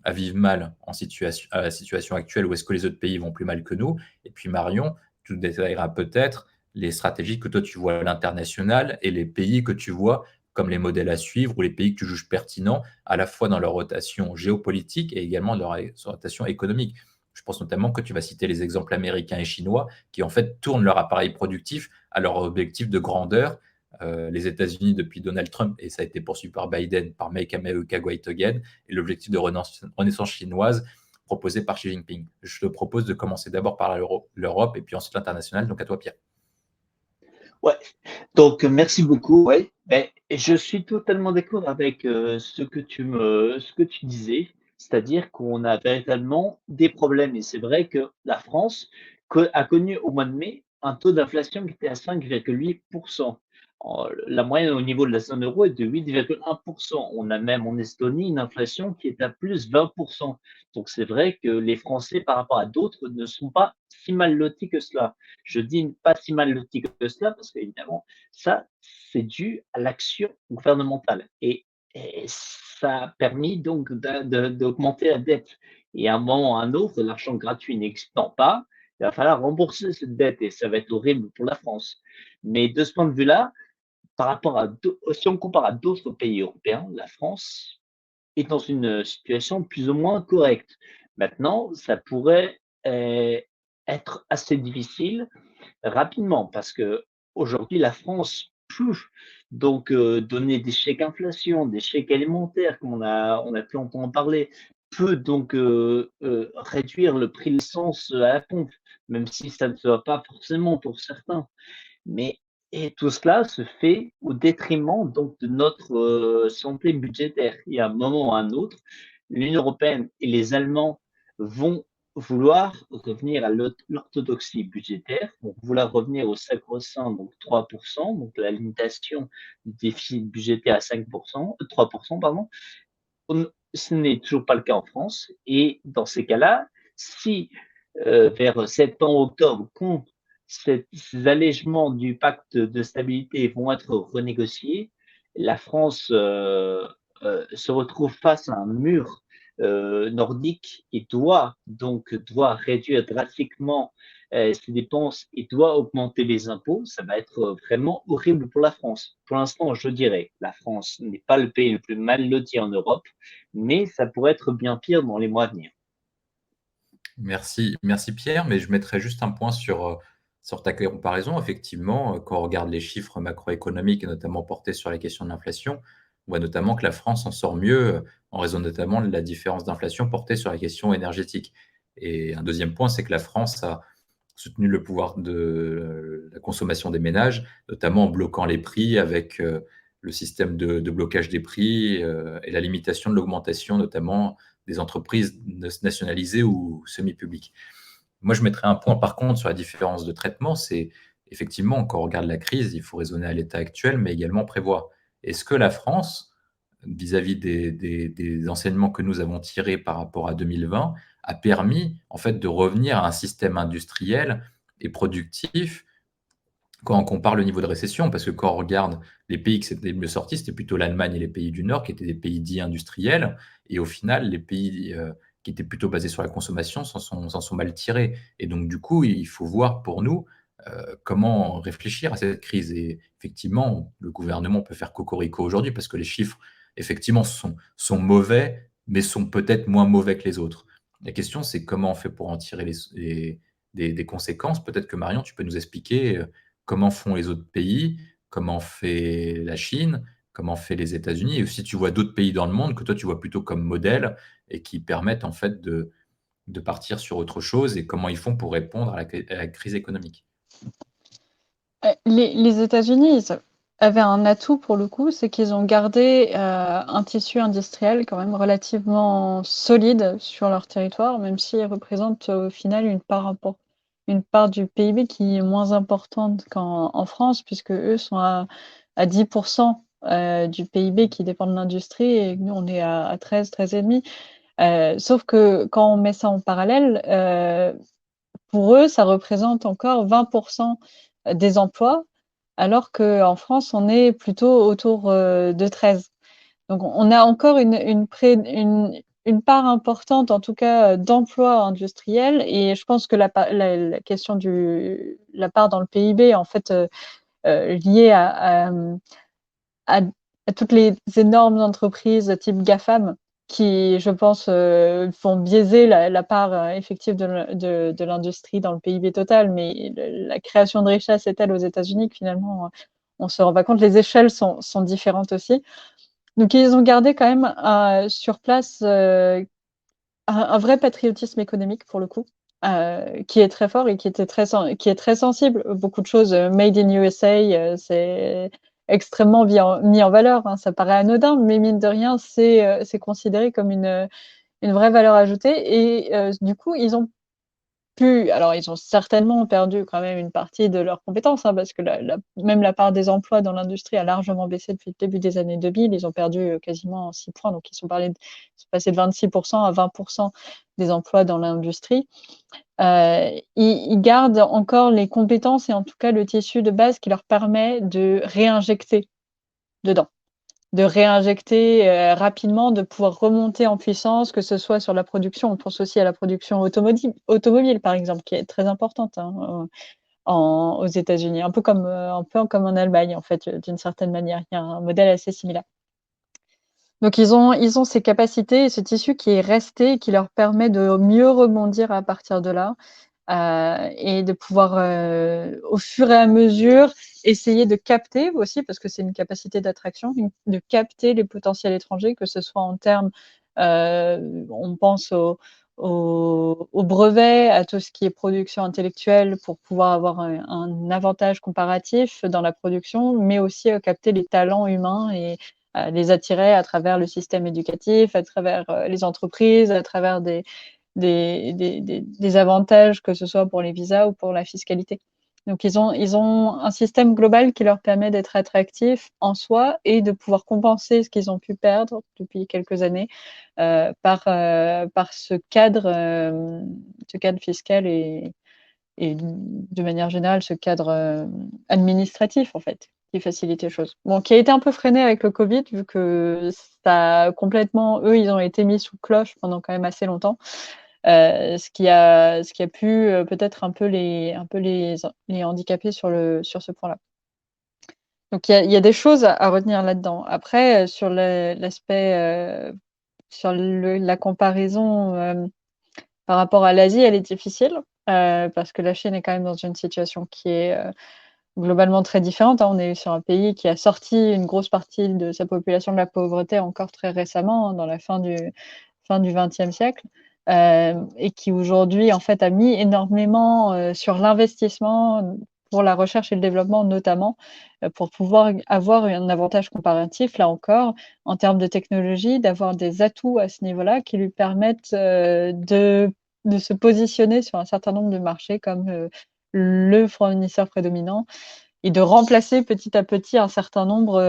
à vivre mal à la situation actuelle, ou est-ce que les autres pays vont plus mal que nous? Et puis Marion, tu détailleras peut-être les stratégies que toi tu vois à l'international et les pays que tu vois comme les modèles à suivre ou les pays que tu juges pertinents, à la fois dans leur rotation géopolitique et également dans leur rotation économique. Je pense notamment que tu vas citer les exemples américains et chinois qui en fait tournent leur appareil productif à leur objectif de grandeur. Les États-Unis depuis Donald Trump, et ça a été poursuivi par Biden, par Make America Great Again, et l'objectif de renaissance chinoise proposé par Xi Jinping. Je te propose de commencer d'abord par l'Europe et puis ensuite l'international. Donc à toi, Pierre. Ouais, donc merci beaucoup. Ouais, ben, je suis totalement d'accord avec ce que tu disais, c'est-à-dire qu'on a véritablement des problèmes. Et c'est vrai que la France a connu au mois de mai un taux d'inflation qui était à 5,8%. La moyenne au niveau de la zone euro est de 8,1%. On a même en Estonie une inflation qui est à plus 20%. Donc c'est vrai que les Français, par rapport à d'autres, ne sont pas si mal lotis que cela. Je dis pas si mal lotis que cela parce qu'évidemment, ça, c'est dû à l'action gouvernementale. Et ça a permis donc d'augmenter la dette. Et à un moment ou à un autre, l'argent gratuit n'existant pas, il va falloir rembourser cette dette et ça va être horrible pour la France. Mais de ce point de vue-là, par rapport à si on compare à d'autres pays européens, la France est dans une situation plus ou moins correcte. Maintenant, ça pourrait être assez difficile rapidement parce que aujourd'hui la France peut donc donner des chèques inflation, des chèques alimentaires, comme on a pu entendre parler, peut donc réduire le prix de l'essence à la pompe, même si ça ne se voit pas forcément pour certains. Mais et tout cela se fait au détriment donc de notre santé budgétaire. Il y a un moment ou un autre, l'Union européenne et les Allemands vont vouloir revenir à l'orthodoxie budgétaire, vont vouloir revenir au sacro-saint, donc 3%, donc la limitation du déficit budgétaire à 5%, 3%, pardon. Ce n'est toujours pas le cas en France. Et dans ces cas-là, si vers septembre-octobre, quand ces allègements du pacte de stabilité vont être renégociés, la France se retrouve face à un mur nordique et doit réduire drastiquement ses dépenses et doit augmenter les impôts. Ça va être vraiment horrible pour la France. Pour l'instant, je dirais, la France n'est pas le pays le plus mal loti en Europe, mais ça pourrait être bien pire dans les mois à venir. Merci Pierre, mais je mettrai juste un point sur Sur ta comparaison, effectivement, quand on regarde les chiffres macroéconomiques et notamment portés sur la question de l'inflation, on voit notamment que la France en sort mieux, en raison notamment de la différence d'inflation portée sur la question énergétique. Et un deuxième point, c'est que la France a soutenu le pouvoir de la consommation des ménages, notamment en bloquant les prix avec, le système de blocage des prix, et la limitation de l'augmentation, notamment des entreprises nationalisées ou semi-publiques. Moi, je mettrais un point par contre sur la différence de traitement, c'est effectivement, quand on regarde la crise, il faut raisonner à l'état actuel, mais également prévoir. Est-ce que la France, vis-à-vis des enseignements que nous avons tirés par rapport à 2020, a permis en fait de revenir à un système industriel et productif quand on compare le niveau de récession? Parce que quand on regarde les pays qui s'étaient mieux sortis, c'était plutôt l'Allemagne et les pays du Nord qui étaient des pays dits industriels, et au final, les pays, qui étaient plutôt basés sur la consommation s'en sont mal tirés. Et donc du coup, il faut voir pour nous, comment réfléchir à cette crise. Et effectivement, le gouvernement peut faire cocorico aujourd'hui parce que les chiffres, effectivement, sont mauvais, mais sont peut-être moins mauvais que les autres. La question, c'est comment on fait pour en tirer des conséquences? Peut-être que Marion, tu peux nous expliquer, comment font les autres pays, comment fait la Chine, comment fait les États-Unis, et aussi tu vois d'autres pays dans le monde que toi tu vois plutôt comme modèle et qui permettent en fait de partir sur autre chose, et comment ils font pour répondre à la crise économique. Les États-Unis, ils avaient un atout pour le coup, c'est qu'ils ont gardé un tissu industriel quand même relativement solide sur leur territoire, même s'ils représentent au final une part du PIB qui est moins importante qu'en France, puisque eux sont à 10% du PIB qui dépend de l'industrie, et nous on est à 13, 13,5. Sauf que quand on met ça en parallèle, pour eux, ça représente encore 20% des emplois, alors qu'en France, on est plutôt autour de 13. Donc, on a encore une part importante, en tout cas, d'emplois industriels. Et je pense que la question de la part dans le PIB, en fait, liée à toutes les énormes entreprises type GAFAM qui, je pense, vont biaiser la part effective de l'industrie dans le PIB total. Mais la création de richesse est telle aux États-Unis que finalement, on se rend pas compte. Les échelles sont différentes aussi. Donc, ils ont gardé quand même sur place un vrai patriotisme économique pour le coup, qui est très fort et qui est très sensible. Beaucoup de choses made in USA, c'est extrêmement mis en valeur. Hein. Ça paraît anodin, mais mine de rien, c'est considéré comme une vraie valeur ajoutée. Et du coup, ils ont alors ils ont certainement perdu quand même une partie de leurs compétences, hein, parce que même la part des emplois dans l'industrie a largement baissé depuis le début des années 2000. Ils ont perdu quasiment 6 points, donc ils sont passés de 26% à 20% des emplois dans l'industrie. Ils gardent encore les compétences et en tout cas le tissu de base qui leur permet de réinjecter dedans. De réinjecter rapidement, de pouvoir remonter en puissance, que ce soit sur la production. On pense aussi à la production automobile par exemple, qui est très importante hein, aux États-Unis, un peu comme en Allemagne en fait, d'une certaine manière. Il y a un modèle assez similaire. Donc ils ont ces capacités et ce tissu qui est resté, qui leur permet de mieux rebondir à partir de là. Et de pouvoir, au fur et à mesure, essayer de capter aussi, parce que c'est une capacité d'attraction, de capter les potentiels étrangers, que ce soit en termes, on pense aux brevets, à tout ce qui est production intellectuelle pour pouvoir avoir un avantage comparatif dans la production, mais aussi capter les talents humains et les attirer à travers le système éducatif, à travers les entreprises, à travers des avantages, que ce soit pour les visas ou pour la fiscalité. Donc, ils ont un système global qui leur permet d'être attractifs en soi et de pouvoir compenser ce qu'ils ont pu perdre depuis quelques années par ce cadre fiscal et de manière générale, ce cadre administratif, en fait, qui facilite les choses. Bon, qui a été un peu freiné avec le Covid, vu que ça a complètement, eux, ils ont été mis sous cloche pendant quand même assez longtemps. Ce qui a pu peut-être un peu les handicaper sur ce point-là. Donc il y a des choses à retenir là-dedans. Après, sur l'aspect, sur la comparaison par rapport à l'Asie, elle est difficile parce que la Chine est quand même dans une situation qui est globalement très différente. On est sur un pays qui a sorti une grosse partie de sa population de la pauvreté encore très récemment, dans la fin du XXe siècle, et qui aujourd'hui en fait a mis énormément sur l'investissement pour la recherche et le développement notamment, pour pouvoir avoir un avantage comparatif, là encore, en termes de technologie, d'avoir des atouts à ce niveau-là qui lui permettent de se positionner sur un certain nombre de marchés comme le fournisseur prédominant et de remplacer petit à petit un certain nombre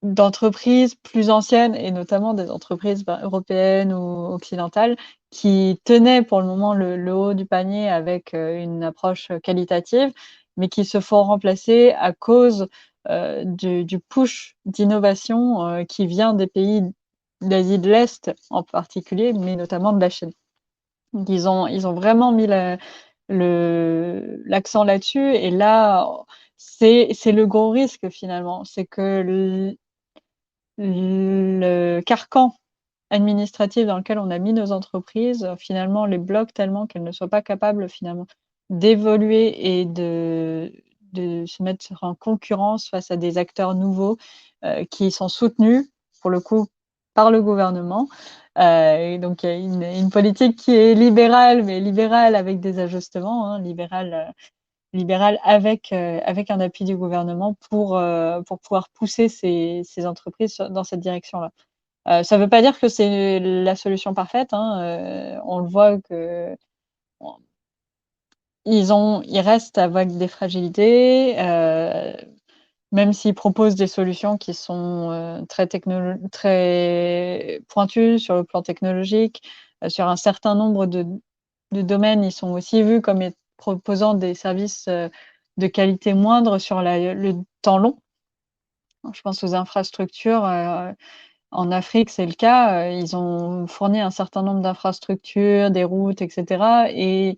d'entreprises plus anciennes et notamment des entreprises européennes ou occidentales qui tenaient pour le moment le haut du panier avec une approche qualitative, mais qui se font remplacer à cause du push d'innovation qui vient des pays d'Asie de l'Est en particulier, mais notamment de la Chine. Donc ils ont vraiment mis l'accent là-dessus et là, c'est le gros risque finalement, c'est que le carcan administratif dans lequel on a mis nos entreprises, finalement, les bloque tellement qu'elles ne soient pas capables finalement d'évoluer et de se mettre en concurrence face à des acteurs nouveaux qui sont soutenus, pour le coup, par le gouvernement. Et donc, il y a une politique qui est libérale, mais libérale avec des ajustements, hein, libéral avec un appui du gouvernement pour pouvoir pousser ces entreprises dans cette direction-là. Ça ne veut pas dire que c'est la solution parfaite. Hein, on le voit que ils restent avec des fragilités, même s'ils proposent des solutions qui sont très pointues sur le plan technologique. Sur un certain nombre de domaines, ils sont aussi vus comme proposant des services de qualité moindre sur le temps long. Je pense aux infrastructures. En Afrique, c'est le cas. Ils ont fourni un certain nombre d'infrastructures, des routes, etc. Et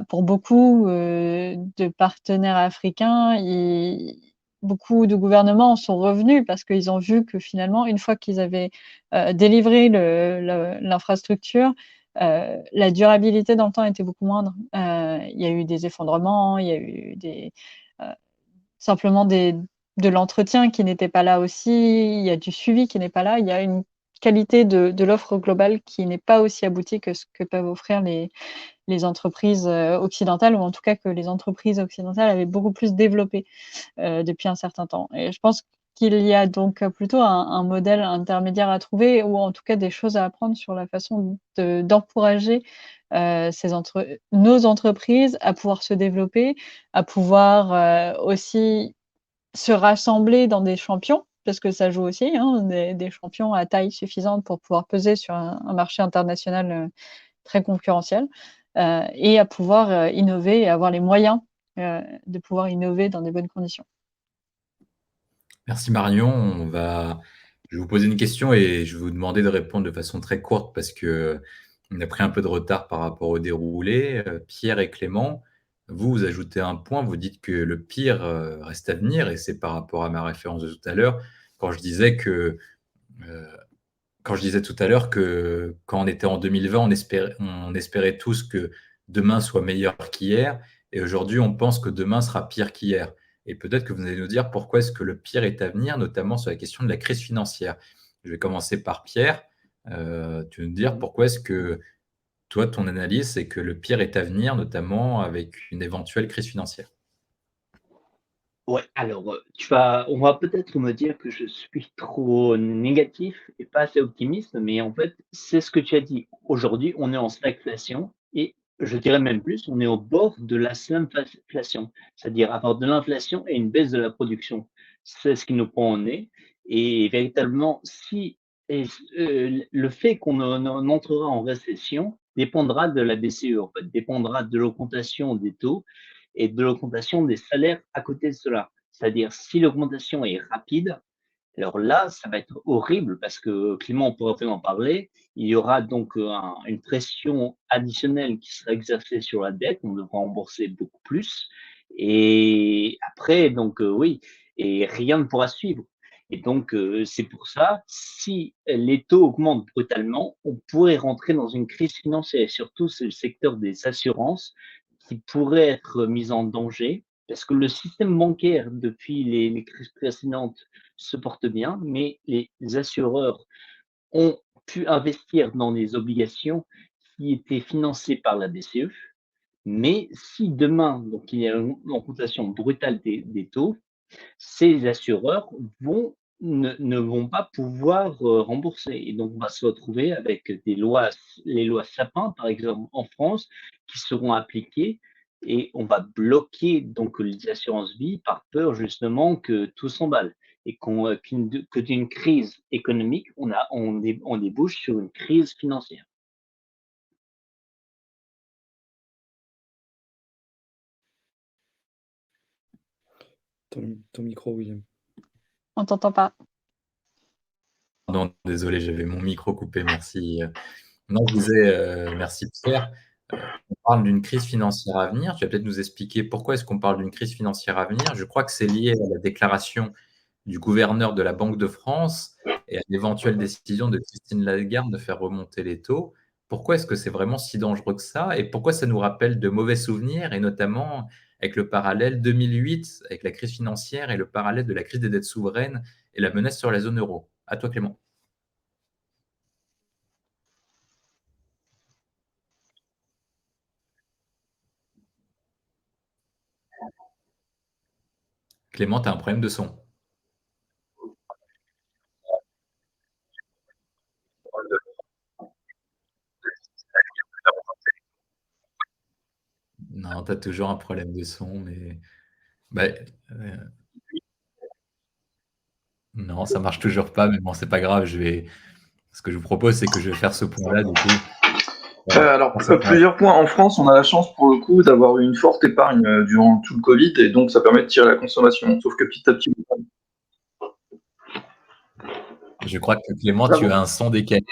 pour beaucoup de partenaires africains, beaucoup de gouvernements en sont revenus parce qu'ils ont vu que finalement, une fois qu'ils avaient délivré l'infrastructure, la durabilité dans le temps était beaucoup moindre. Il y a eu des effondrements, il y a eu simplement de l'entretien qui n'était pas là aussi, il y a du suivi qui n'est pas là, il y a une qualité de l'offre globale qui n'est pas aussi aboutie que ce que peuvent offrir les entreprises occidentales, ou en tout cas que les entreprises occidentales avaient beaucoup plus développé depuis un certain temps. Et je pense qu'il y a donc plutôt un modèle intermédiaire à trouver, ou en tout cas des choses à apprendre sur la façon d'encourager nos entreprises à pouvoir se développer, à pouvoir aussi se rassembler dans des champions, parce que ça joue aussi, hein, des champions à taille suffisante pour pouvoir peser sur un marché international très concurrentiel, et à pouvoir innover et avoir les moyens de pouvoir innover dans des bonnes conditions. Merci Marion. Je vais vous poser une question et je vais vous demander de répondre de façon très courte parce que on a pris un peu de retard par rapport au déroulé. Pierre et Clément, vous ajoutez un point, vous dites que le pire reste à venir et c'est par rapport à ma référence de tout à l'heure quand je disais euh, quand je disais tout à l'heure que quand on était en 2020, on espérait tous que demain soit meilleur qu'hier, et aujourd'hui, on pense que demain sera pire qu'hier. Et peut-être que vous allez nous dire pourquoi est-ce que le pire est à venir, notamment sur la question de la crise financière. Je vais commencer par Pierre. Tu veux nous dire pourquoi est-ce que toi, ton analyse, c'est que le pire est à venir, notamment avec une éventuelle crise financière. Ouais, alors on va peut-être me dire que je suis trop négatif et pas assez optimiste, mais en fait, c'est ce que tu as dit. Aujourd'hui, on est en stagflation et je dirais même plus, on est au bord de la slimflation, c'est-à-dire avoir de l'inflation et une baisse de la production. C'est ce qui nous prend au nez. Et véritablement, si et, le fait qu'on entrera en récession dépendra de la BCE, en fait, dépendra de l'augmentation des taux et de l'augmentation des salaires à côté de cela. C'est-à-dire, si l'augmentation est rapide, alors là, ça va être horrible parce que Clément pourrait en parler. Il y aura donc une pression additionnelle qui sera exercée sur la dette. On devra rembourser beaucoup plus. Et après, donc oui, et rien ne pourra suivre. Et donc, c'est pour ça, si les taux augmentent brutalement, on pourrait rentrer dans une crise financière. Et surtout, c'est le secteur des assurances qui pourrait être mis en danger parce que le système bancaire, depuis les crises précédentes, se porte bien, mais les assureurs ont pu investir dans des obligations qui étaient financées par la BCE. Mais si demain, donc il y a une augmentation brutale des taux, ces assureurs ne vont pas pouvoir rembourser. Et donc, on va se retrouver avec les lois Sapin, par exemple, en France, qui seront appliquées et on va bloquer donc les assurances vie par peur justement que tout s'emballe et que d'une crise économique, on débouche sur une crise financière. Ton micro, William. On t'entend pas. Pardon, désolé, j'avais mon micro coupé, merci. Non, je disais, merci Pierre. On parle d'une crise financière à venir. Tu vas peut-être nous expliquer pourquoi est-ce qu'on parle d'une crise financière à venir. Je crois que c'est lié à la déclaration du gouverneur de la Banque de France et à l'éventuelle décision de Christine Lagarde de faire remonter les taux. Pourquoi est-ce que c'est vraiment si dangereux que ça? Et pourquoi ça nous rappelle de mauvais souvenirs, et notamment avec le parallèle 2008, avec la crise financière, et le parallèle de la crise des dettes souveraines et la menace sur la zone euro? À toi, Clément. Clément, tu as un problème de son. Non, tu as toujours un problème de son, mais bah, euh, non, ça marche toujours pas, mais bon, c'est pas grave. Ce que je vous propose, c'est que je vais faire ce point-là, du coup. Plusieurs points. En France, on a la chance pour le coup d'avoir eu une forte épargne durant tout le Covid et donc ça permet de tirer la consommation. Sauf que petit à petit, Je crois que Clément, tu as un son décalé.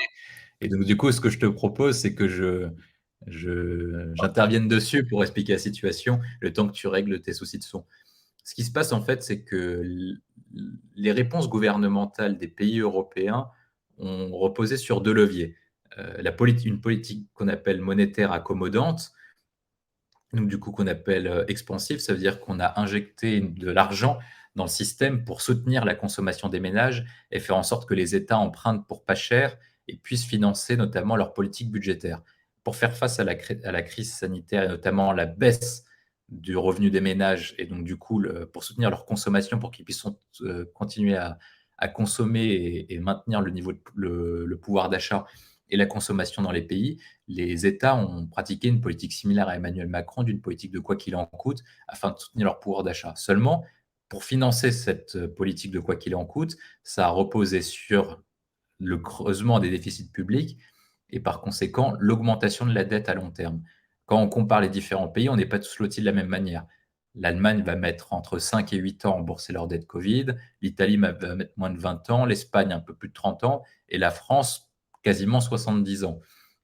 Et donc, du coup, ce que je te propose, c'est que j'intervienne dessus pour expliquer la situation, le temps que tu règles tes soucis de son. Ce qui se passe, en fait, c'est que les réponses gouvernementales des pays européens ont reposé sur deux leviers. Une politique qu'on appelle monétaire accommodante, donc du coup qu'on appelle expansive, ça veut dire qu'on a injecté de l'argent dans le système pour soutenir la consommation des ménages et faire en sorte que les États empruntent pour pas cher et puissent financer notamment leur politique budgétaire. Pour faire face à la crise sanitaire et notamment la baisse du revenu des ménages et donc du coup pour soutenir leur consommation pour qu'ils puissent continuer à consommer et maintenir le niveau le pouvoir d'achat et la consommation dans les pays, les États ont pratiqué une politique similaire à Emmanuel Macron, d'une politique de quoi qu'il en coûte, afin de soutenir leur pouvoir d'achat. Seulement, pour financer cette politique de quoi qu'il en coûte, ça a reposé sur le creusement des déficits publics et par conséquent l'augmentation de la dette à long terme. Quand on compare les différents pays, on n'est pas tous lotis de la même manière. L'Allemagne va mettre entre 5 et 8 ans à rembourser leur dette Covid, l'Italie va mettre moins de 20 ans, l'Espagne un peu plus de 30 ans, et la France quasiment 70 ans.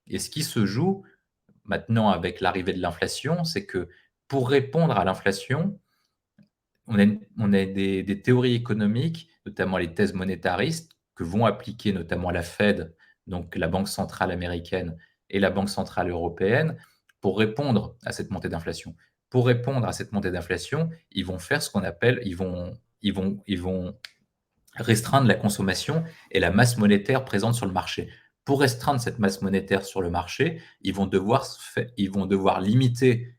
Et ce qui se joue maintenant avec l'arrivée de l'inflation, c'est que pour répondre à l'inflation, on a des théories économiques, notamment les thèses monétaristes, que vont appliquer notamment la Fed, donc la Banque centrale américaine et la Banque centrale européenne, pour répondre à cette montée d'inflation. Pour répondre à cette montée d'inflation, ils vont faire ce qu'on appelle, ils vont restreindre la consommation et la masse monétaire présente sur le marché. Pour restreindre cette masse monétaire sur le marché, ils vont devoir limiter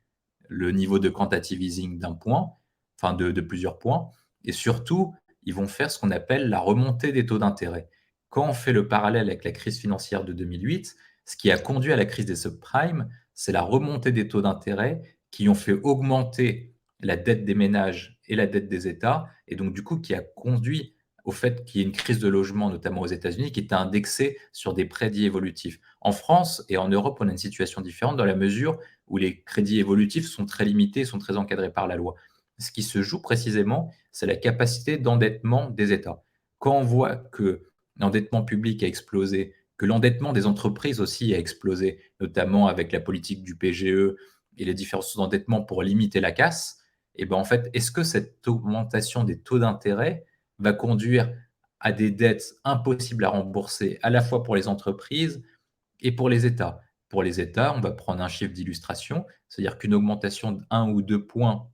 le niveau de quantitative easing d'un point, enfin de plusieurs points, et surtout, ils vont faire ce qu'on appelle la remontée des taux d'intérêt. Quand on fait le parallèle avec la crise financière de 2008, ce qui a conduit à la crise des subprimes, c'est la remontée des taux d'intérêt qui ont fait augmenter la dette des ménages et la dette des États, et donc du coup qui a conduit au fait qu'il y ait une crise de logement, notamment aux États-Unis, qui est indexée sur des crédits évolutifs. En France et en Europe, on a une situation différente dans la mesure où les crédits évolutifs sont très limités, sont très encadrés par la loi. Ce qui se joue précisément, c'est la capacité d'endettement des États. Quand on voit que l'endettement public a explosé, que l'endettement des entreprises aussi a explosé, notamment avec la politique du PGE et les différents sources d'endettement pour limiter la casse, et ben en fait, est-ce que cette augmentation des taux d'intérêt va conduire à des dettes impossibles à rembourser, à la fois pour les entreprises et pour les États. Pour les États, on va prendre un chiffre d'illustration, c'est-à-dire qu'une augmentation de 1 ou 2 points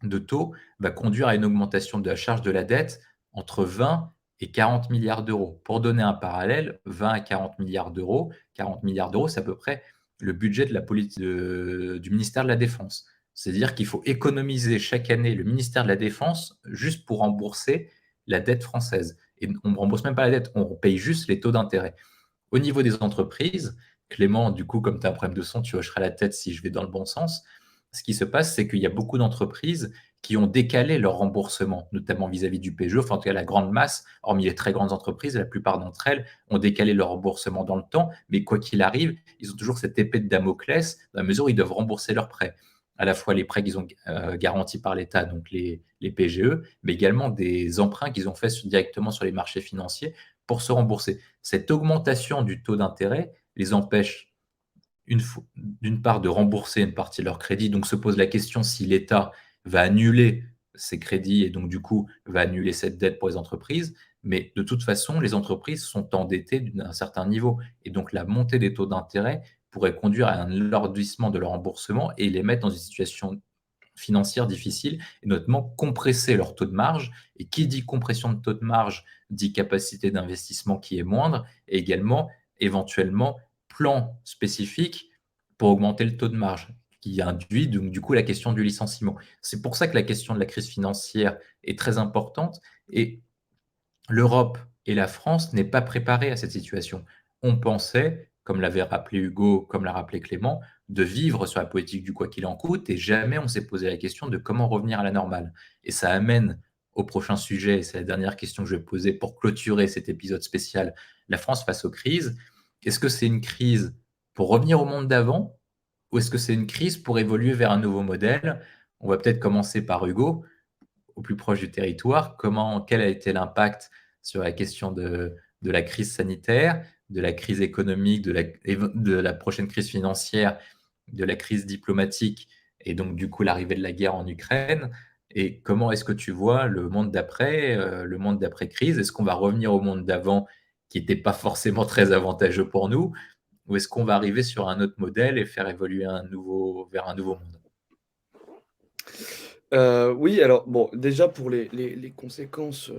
de taux va conduire à une augmentation de la charge de la dette entre 20 et 40 milliards d'euros. Pour donner un parallèle, 20 à 40 milliards d'euros, 40 milliards d'euros, c'est à peu près le budget de la du ministère de la Défense. C'est-à-dire qu'il faut économiser chaque année le ministère de la Défense juste pour rembourser la dette française. Et on ne rembourse même pas la dette, on paye juste les taux d'intérêt. Au niveau des entreprises, Clément, du coup, comme tu as un problème de son, tu hocheras la tête si je vais dans le bon sens. Ce qui se passe, c'est qu'il y a beaucoup d'entreprises qui ont décalé leur remboursement, notamment vis-à-vis du PGE, enfin en tout cas la grande masse, hormis les très grandes entreprises, la plupart d'entre elles ont décalé leur remboursement dans le temps, mais quoi qu'il arrive, ils ont toujours cette épée de Damoclès, dans la mesure où ils doivent rembourser leurs prêts. À la fois les prêts qu'ils ont garantis par l'État, donc les PGE, mais également des emprunts qu'ils ont faits directement sur les marchés financiers pour se rembourser. Cette augmentation du taux d'intérêt les empêche d'une part de rembourser une partie de leur crédit. Donc se pose la question si l'État va annuler ces crédits et donc du coup va annuler cette dette pour les entreprises. Mais de toute façon, les entreprises sont endettées d'un certain niveau. Et donc la montée des taux d'intérêt pourrait conduire à un alourdissement de leur remboursement et les mettre dans une situation financière difficile, et notamment compresser leur taux de marge. Et qui dit compression de taux de marge dit capacité d'investissement qui est moindre, et également éventuellement plan spécifique pour augmenter le taux de marge, qui induit donc du coup la question du licenciement. C'est pour ça que la question de la crise financière est très importante, et l'Europe et la France n'est pas préparée à cette situation. On pensait, comme l'avait rappelé Hugo, comme l'a rappelé Clément, de vivre sur la politique du quoi qu'il en coûte, et jamais on s'est posé la question de comment revenir à la normale. Et ça amène au prochain sujet, et c'est la dernière question que je vais poser pour clôturer cet épisode spécial, la France face aux crises. Est-ce que c'est une crise pour revenir au monde d'avant, ou est-ce que c'est une crise pour évoluer vers un nouveau modèle? On va peut-être commencer par Hugo, au plus proche du territoire. Quel a été l'impact sur la question de la crise sanitaire, de la crise économique, de la prochaine crise financière, de la crise diplomatique et donc du coup l'arrivée de la guerre en Ukraine? Et comment est-ce que tu vois le monde d'après-crise? Est-ce qu'on va revenir au monde d'avant qui n'était pas forcément très avantageux pour nous? Ou est-ce qu'on va arriver sur un autre modèle et faire évoluer vers un nouveau monde? Oui, alors bon, déjà pour les conséquences,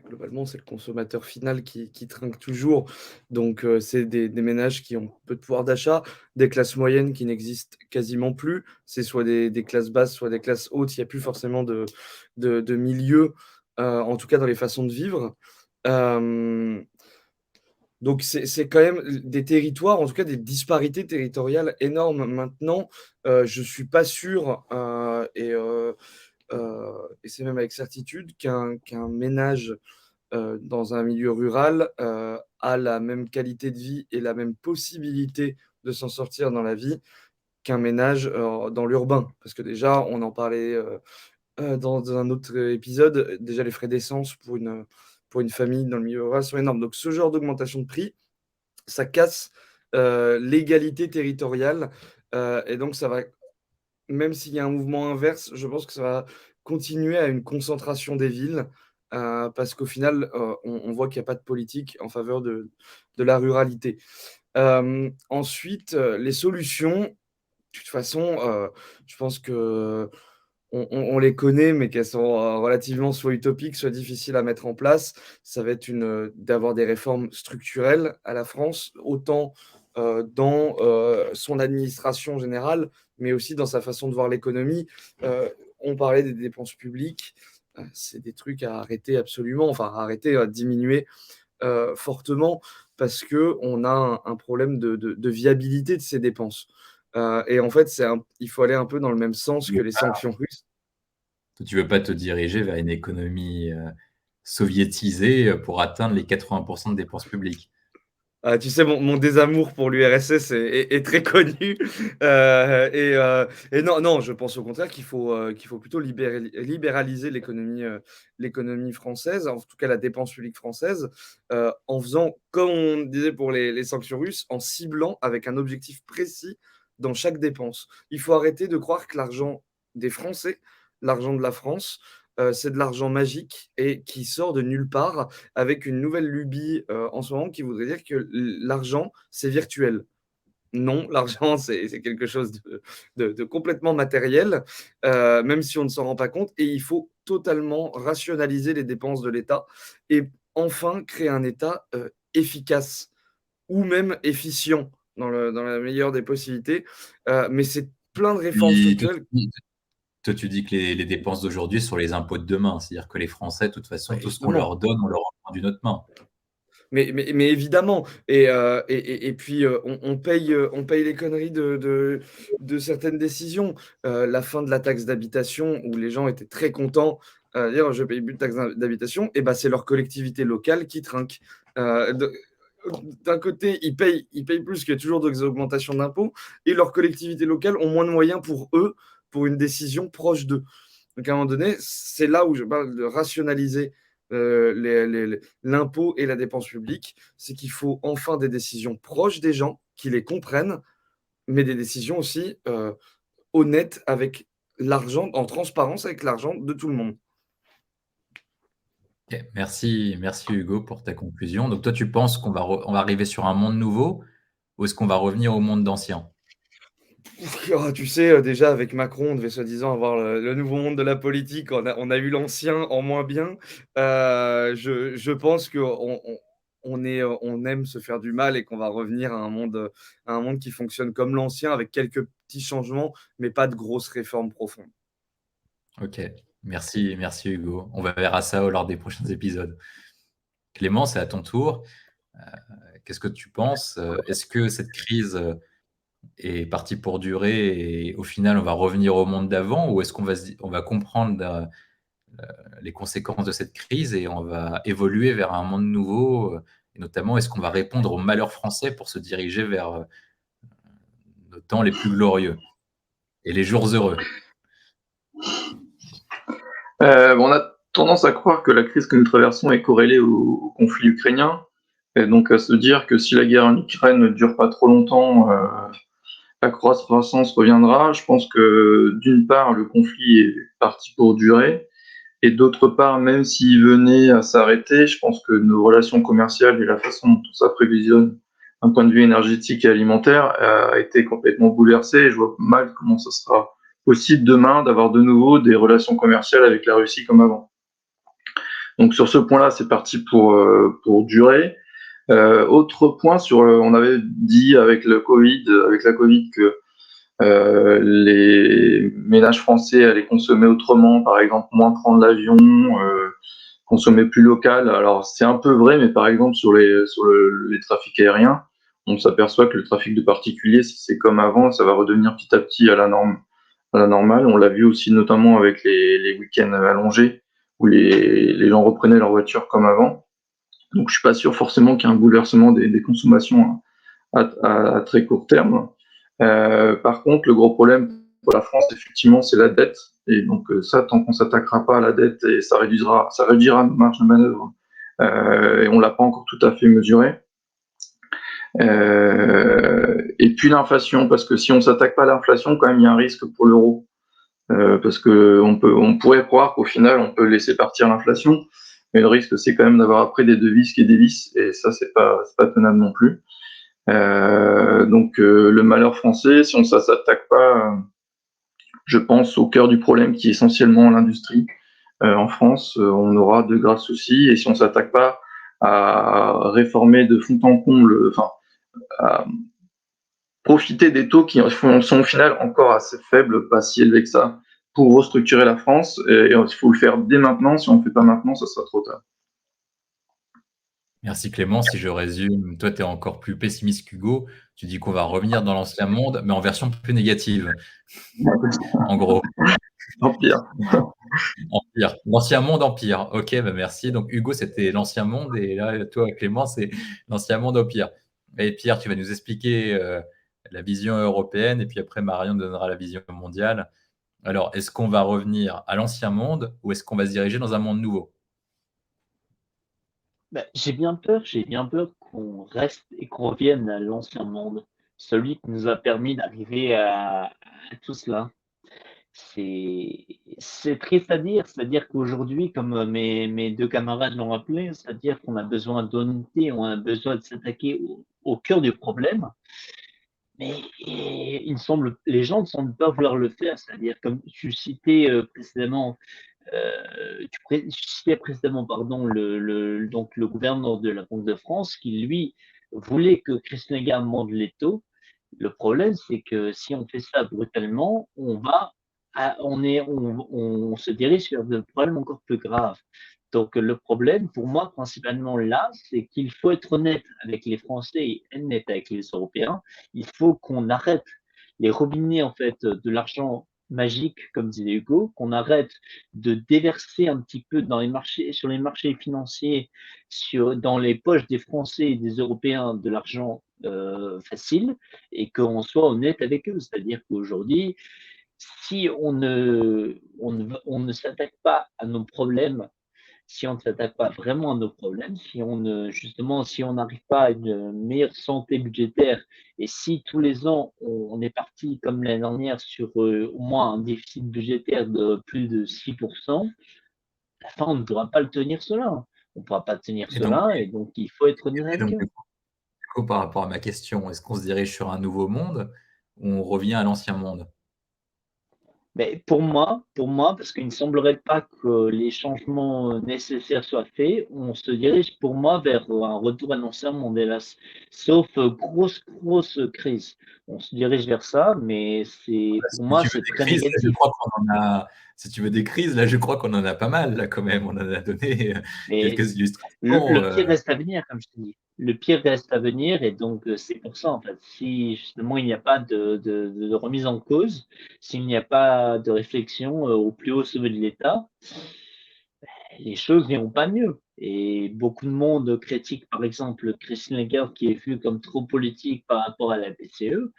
globalement, c'est le consommateur final qui trinque toujours. Donc, c'est des ménages qui ont peu de pouvoir d'achat, des classes moyennes qui n'existent quasiment plus. C'est soit des classes basses, soit des classes hautes. Il n'y a plus forcément de milieu, en tout cas dans les façons de vivre. Donc c'est quand même des territoires, en tout cas des disparités territoriales énormes maintenant. Je suis pas sûr, et c'est même avec certitude qu'un ménage dans un milieu rural a la même qualité de vie et la même possibilité de s'en sortir dans la vie qu'un ménage dans l'urbain. Parce que déjà, on en parlait dans un autre épisode, déjà les frais d'essence pour une famille dans le milieu rural sont énormes. Donc ce genre d'augmentation de prix, ça casse l'égalité territoriale, et donc ça va, même s'il y a un mouvement inverse, je pense que ça va continuer à une concentration des villes, parce qu'au final, on voit qu'il n'y a pas de politique en faveur de la ruralité. Ensuite, les solutions, de toute façon, je pense que on les connaît, mais qu'elles sont relativement soit utopiques, soit difficiles à mettre en place. Ça va être d'avoir des réformes structurelles à la France, autant dans son administration générale, mais aussi dans sa façon de voir l'économie. On parlait des dépenses publiques, c'est des trucs à arrêter absolument, enfin à arrêter, à diminuer fortement, parce qu'on a un problème de viabilité de ces dépenses. Et en fait, il faut aller un peu dans le même sens que les sanctions russes. Tu veux pas te diriger vers une économie soviétisée pour atteindre les 80% de dépenses publiques. Tu sais, mon désamour pour l'URSS est très connu. Et non, je pense au contraire qu'il faut plutôt libéraliser l'économie française, en tout cas la dépense publique française, en faisant, comme on disait pour les sanctions russes, en ciblant avec un objectif précis dans chaque dépense. Il faut arrêter de croire que l'argent des Français, l'argent de la France, c'est de l'argent magique et qui sort de nulle part avec une nouvelle lubie en ce moment qui voudrait dire que l'argent, c'est virtuel. Non, l'argent, c'est quelque chose de complètement matériel, même si on ne s'en rend pas compte. Et il faut totalement rationaliser les dépenses de l'État et enfin créer un État efficace ou même efficient dans la meilleure des possibilités. Mais c'est plein de réformes Puis, structurelles. toi, tu dis que les dépenses d'aujourd'hui sont les impôts de demain. C'est-à-dire que les Français, de toute façon, Bah, tout ce qu'on évidemment. leur donne, on leur en prend d'une autre main. Mais évidemment, et puis on paye les conneries de certaines décisions. La fin de la taxe d'habitation, où les gens étaient très contents, dire je paye plus de taxe d'habitation, et ben c'est leur collectivité locale qui trinque. D'un côté, ils payent plus, qu'il y a toujours des augmentations d'impôts, et leurs collectivités locales ont moins de moyens pour eux, pour une décision proche d'eux. Donc à un moment donné, c'est là où je parle de rationaliser l'impôt et la dépense publique, c'est qu'il faut enfin des décisions proches des gens, qui les comprennent, mais des décisions aussi honnêtes avec l'argent, en transparence avec l'argent de tout le monde. Ok, merci Hugo pour ta conclusion. Donc toi, tu penses on va arriver sur un monde nouveau ou est-ce qu'on va revenir au monde d'ancien? Tu sais, déjà avec Macron, on devait soi-disant avoir le nouveau monde de la politique. On a eu l'ancien en moins bien. Je pense qu'on aime se faire du mal et qu'on va revenir à un monde qui fonctionne comme l'ancien avec quelques petits changements, mais pas de grosses réformes profondes. Ok, merci Hugo. On verra ça lors des prochains épisodes. Clément, c'est à ton tour. Qu'est-ce que tu penses? Est-ce que cette crise est partie pour durer et au final, on va revenir au monde d'avant ou est-ce on va comprendre les conséquences de cette crise et on va évoluer vers un monde nouveau? Et notamment, est-ce qu'on va répondre aux malheurs français pour se diriger vers nos temps les plus glorieux et les jours heureux? On a tendance à croire que la crise que nous traversons est corrélée au conflit ukrainien, et donc à se dire que si la guerre en Ukraine ne dure pas trop longtemps, la croissance reviendra. Je pense que d'une part, le conflit est parti pour durer, et d'autre part, même s'il venait à s'arrêter, je pense que nos relations commerciales et la façon dont on s'approvisionne d'un point de vue énergétique et alimentaire a été complètement bouleversée. Et je vois mal comment ce sera possible demain d'avoir de nouveau des relations commerciales avec la Russie comme avant. Donc sur ce point-là, c'est parti pour durer. Autre point on avait dit avec la Covid que les ménages français allaient consommer autrement, par exemple moins prendre l'avion, consommer plus local. Alors c'est un peu vrai, mais par exemple les trafics aériens, on s'aperçoit que le trafic de particuliers, c'est comme avant, ça va redevenir petit à petit à la normale. On l'a vu aussi notamment avec les week-ends allongés, où les gens reprenaient leur voiture comme avant. Donc je suis pas sûr forcément qu'il y ait un bouleversement des consommations à très court terme. Par contre, le gros problème pour la France, effectivement, c'est la dette. Et donc ça, tant qu'on s'attaquera pas à la dette, et ça réduira nos marges de manœuvre. Et on l'a pas encore tout à fait mesuré. Et puis l'inflation, parce que si on s'attaque pas à l'inflation, quand même, il y a un risque pour l'euro. Parce que on pourrait croire qu'au final, on peut laisser partir l'inflation, mais le risque, c'est quand même d'avoir après des devises qui dévissent, et ça, c'est pas tenable non plus. Donc le malheur français, si on ne s'attaque pas, je pense, au cœur du problème qui est essentiellement l'industrie, en France, on aura de graves soucis. Et si on ne s'attaque pas à réformer de fond en comble, enfin, à profiter des taux qui sont au final encore assez faibles, pas si élevés que ça, pour restructurer la France, et il faut le faire dès maintenant. Si on ne le fait pas maintenant, ça sera trop tard. Merci Clément. Si je résume, toi, tu es encore plus pessimiste qu'Hugo. Tu dis qu'on va revenir dans l'ancien monde, mais en version plus négative. En gros, Empire. empire. L'ancien monde empire. Ok, bah merci. Donc Hugo, c'était l'ancien monde et là, toi, Clément, c'est l'ancien monde au pire. Et Pierre, tu vas nous expliquer la vision européenne et puis après, Marion donnera la vision mondiale. Alors, est-ce qu'on va revenir à l'ancien monde ou est-ce qu'on va se diriger dans un monde nouveau? Bah, j'ai bien peur qu'on reste et qu'on revienne à l'ancien monde, celui qui nous a permis d'arriver à tout cela. C'est triste à dire, c'est-à-dire qu'aujourd'hui, comme mes deux camarades l'ont rappelé, c'est-à-dire qu'on a besoin d'honnêteté, on a besoin de s'attaquer au cœur du problème, mais il me semble, les gens ne semblent pas vouloir le faire, c'est-à-dire comme tu citais précédemment, tu citais précédemment, pardon, donc le gouverneur de la Banque de France qui, lui, voulait que Christine Lagarde monte les taux. Le problème, c'est que si on fait ça brutalement, on se dirige vers des problèmes encore plus graves. Donc, le problème, pour moi, principalement là, c'est qu'il faut être honnête avec les Français et honnête avec les Européens. Il faut qu'on arrête les robinets, en fait, de l'argent magique, comme disait Hugo, qu'on arrête de déverser un petit peu dans les marchés, sur les marchés financiers, dans les poches des Français et des Européens de l'argent facile et qu'on soit honnête avec eux. C'est-à-dire qu'aujourd'hui, si on ne s'attaque pas à nos problèmes, si on ne s'attaque pas vraiment à nos problèmes, justement, si on n'arrive pas à une meilleure santé budgétaire et si tous les ans on est parti comme l'année dernière sur au moins un déficit budgétaire de plus de 6%, à la fin on ne pourra pas le tenir cela. On ne pourra pas tenir Et donc, cela et donc il faut être honnête et avec donc, eux. du coup, par rapport à ma question, est-ce qu'on se dirige sur un nouveau monde ou on revient à l'ancien monde? Mais pour moi, parce qu'il ne semblerait pas que les changements nécessaires soient faits, on se dirige pour moi vers un retour à l'ancien monde, hélas. Sauf grosse crise. On se dirige vers ça, mais pour Si moi, tu veux c'est des très crises, là, je négatif. crois qu'on en a. Si tu veux des crises, là, je crois qu'on en a pas mal, là, quand même. On en a donné Mais quelques illustrations. le pire reste à venir, comme je te dis. Le pire reste à venir et donc c'est pour ça, en fait. Si justement il n'y a pas de remise en cause, s'il n'y a pas de réflexion au plus haut sommet de l'État, les choses n'iront pas mieux. Et beaucoup de monde critique, par exemple, Christine Lagarde, qui est vue comme trop politique par rapport à la BCE.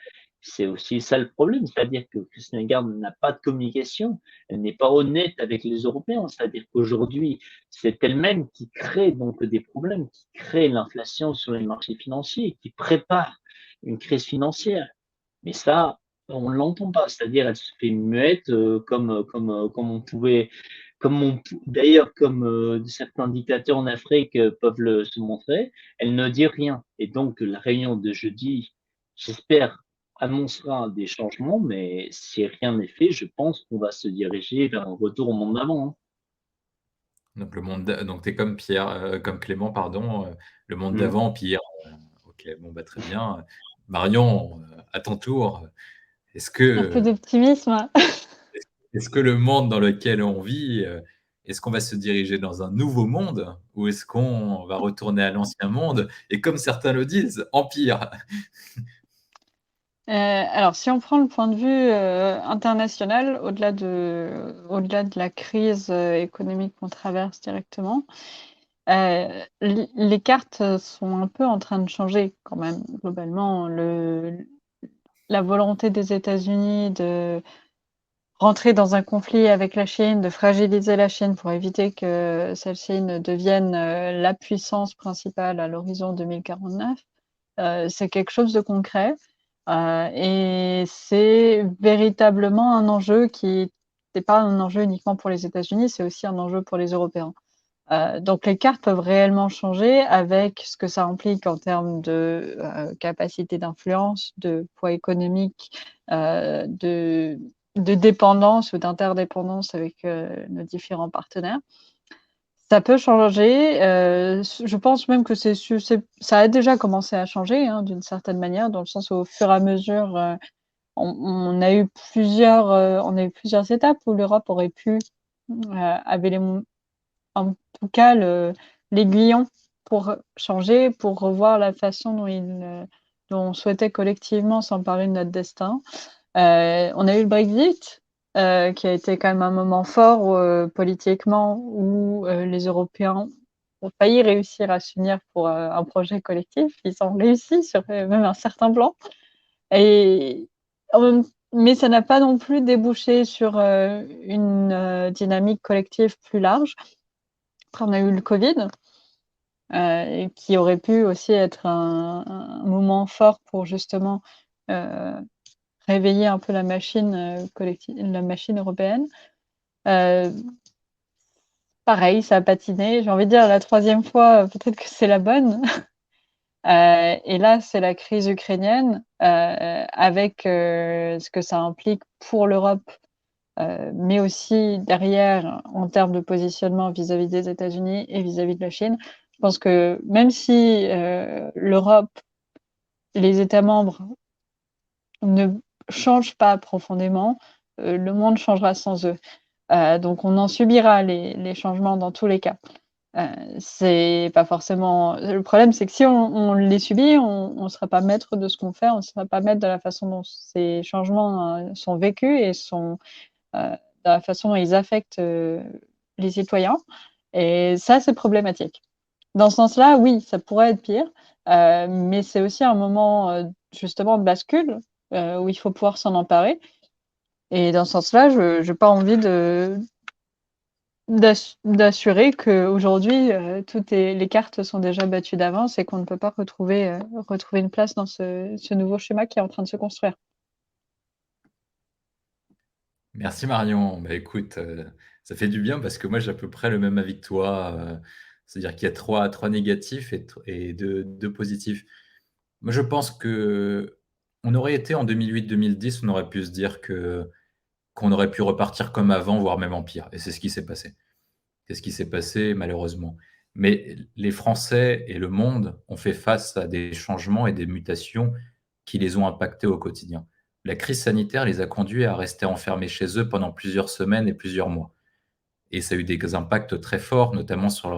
C'est aussi ça le problème, c'est-à-dire que Christine Lagarde n'a pas de communication, elle n'est pas honnête avec les Européens, c'est-à-dire qu'aujourd'hui, c'est elle-même qui crée donc des problèmes, qui crée l'inflation sur les marchés financiers, qui prépare une crise financière. Mais ça, on ne l'entend pas, c'est-à-dire elle se fait muette comme on pouvait d'ailleurs, comme certains dictateurs en Afrique peuvent se montrer, elle ne dit rien. Et donc, la réunion de jeudi, j'espère, annoncera des changements, mais si rien n'est fait, je pense qu'on va se diriger vers un retour au monde d'avant. Hein. Donc, donc tu es comme Pierre, comme Clément, pardon, le monde Mm. d'avant, pire. Ok, bon, bah, très bien. Marion, à ton tour, est-ce Un peu que, d'optimisme. est-ce que le monde dans lequel on vit, est-ce qu'on va se diriger dans un nouveau monde ou est-ce qu'on va retourner à l'ancien monde et comme certains le disent, empire? Alors, si on prend le point de vue international, au-delà de la crise économique qu'on traverse directement, les cartes sont un peu en train de changer quand même, globalement. La volonté des États-Unis de rentrer dans un conflit avec la Chine, de fragiliser la Chine pour éviter que celle-ci ne devienne la puissance principale à l'horizon 2049, c'est quelque chose de concret. Et c'est véritablement un enjeu qui n'est pas un enjeu uniquement pour les États-Unis, c'est aussi un enjeu pour les Européens. Donc les cartes peuvent réellement changer avec ce que ça implique en termes de capacité d'influence, de poids économique, de dépendance ou d'interdépendance avec nos différents partenaires. Ça peut changer. Je pense même que ça a déjà commencé à changer hein, d'une certaine manière, dans le sens où au fur et à mesure, on a eu plusieurs étapes où l'Europe aurait pu avait en tout cas l'aiguillon pour changer, pour revoir la façon dont on souhaitait collectivement s'emparer de notre destin. On a eu le Brexit, qui a été quand même un moment fort politiquement où les Européens ont failli réussir à s'unir pour un projet collectif. Ils ont réussi sur même un certain plan. Et mais ça n'a pas non plus débouché sur une dynamique collective plus large. Après, on a eu le Covid, qui aurait pu aussi être un moment fort pour justement réveiller un peu la machine la machine européenne. Pareil, ça a patiné. J'ai envie de dire la troisième fois, peut-être que c'est la bonne. Et là, c'est la crise ukrainienne avec ce que ça implique pour l'Europe, mais aussi derrière en termes de positionnement vis-à-vis des États-Unis et vis-à-vis de la Chine. Je pense que même si l'Europe, les États membres ne changent pas profondément, le monde changera sans eux. Donc on en subira les changements dans tous les cas. C'est pas forcément le problème, c'est que si on les subit, on sera pas maître de ce qu'on fait, on sera pas maître de la façon dont ces changements sont vécus et sont de la façon dont ils affectent les citoyens. Et ça, c'est problématique. Dans ce sens-là, oui, ça pourrait être pire, mais c'est aussi un moment justement de bascule où il faut pouvoir s'en emparer. Et dans ce sens-là, je n'ai pas envie d'assurer qu'aujourd'hui, les cartes sont déjà battues d'avance et qu'on ne peut pas retrouver une place dans ce nouveau schéma qui est en train de se construire. Merci Marion. Bah, écoute, ça fait du bien parce que moi j'ai à peu près le même avis que toi. C'est-à-dire qu'il y a trois négatifs et deux positifs. Moi je pense que on aurait été en 2008-2010, on aurait pu se dire qu'on aurait pu repartir comme avant, voire même en pire. Et c'est ce qui s'est passé. C'est ce qui s'est passé malheureusement. Mais les Français et le monde ont fait face à des changements et des mutations qui les ont impactés au quotidien. La crise sanitaire les a conduits à rester enfermés chez eux pendant plusieurs semaines et plusieurs mois. Et ça a eu des impacts très forts, notamment sur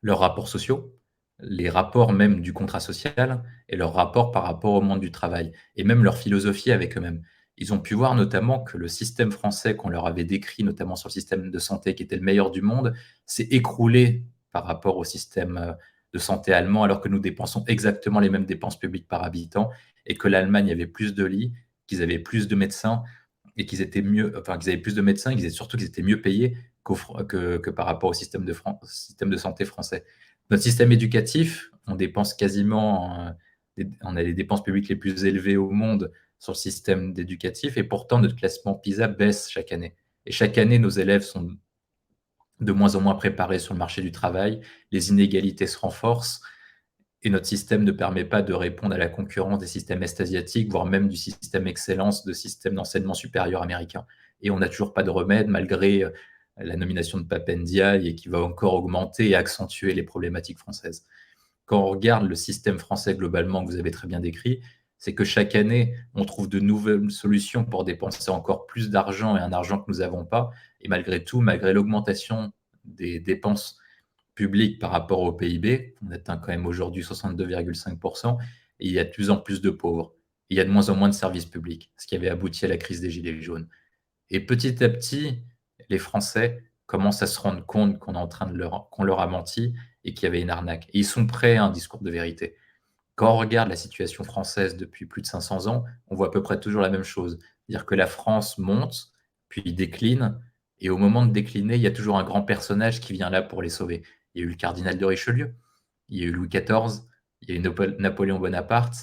leurs rapports sociaux, les rapports même du contrat social et leurs rapports par rapport au monde du travail, et même leur philosophie avec eux-mêmes. Ils ont pu voir notamment que le système français qu'on leur avait décrit, notamment sur le système de santé qui était le meilleur du monde, s'est écroulé par rapport au système de santé allemand, alors que nous dépensons exactement les mêmes dépenses publiques par habitant, et que l'Allemagne avait plus de lits, qu'ils avaient plus de médecins, et qu'ils étaient mieux, enfin qu'ils avaient plus de médecins, et surtout qu'ils étaient mieux payés que par rapport au système de santé français. Notre système éducatif, on dépense quasiment, on a les dépenses publiques les plus élevées au monde sur le système éducatif, et pourtant notre classement PISA baisse chaque année. Et chaque année, nos élèves sont de moins en moins préparés sur le marché du travail, les inégalités se renforcent, et notre système ne permet pas de répondre à la concurrence des systèmes est-asiatiques, voire même du système excellence de système d'enseignement supérieur américain. Et on n'a toujours pas de remède, malgré la nomination de Pape Ndiaye, et qui va encore augmenter et accentuer les problématiques françaises. Quand on regarde le système français globalement, que vous avez très bien décrit, c'est que chaque année, on trouve de nouvelles solutions pour dépenser encore plus d'argent, et un argent que nous n'avons pas. Et malgré tout, malgré l'augmentation des dépenses publiques par rapport au PIB, on atteint quand même aujourd'hui 62,5%, et il y a de plus en plus de pauvres. Il y a de moins en moins de services publics, ce qui avait abouti à la crise des Gilets jaunes. Et petit à petit, les Français commencent à se rendre compte qu'on est en train qu'on leur a menti et qu'il y avait une arnaque. Et ils sont prêts à un discours de vérité. Quand on regarde la situation française depuis plus de 500 ans, on voit à peu près toujours la même chose. C'est-à-dire que la France monte, puis décline, et au moment de décliner, il y a toujours un grand personnage qui vient là pour les sauver. Il y a eu le cardinal de Richelieu, il y a eu Louis XIV, il y a eu Napoléon Bonaparte,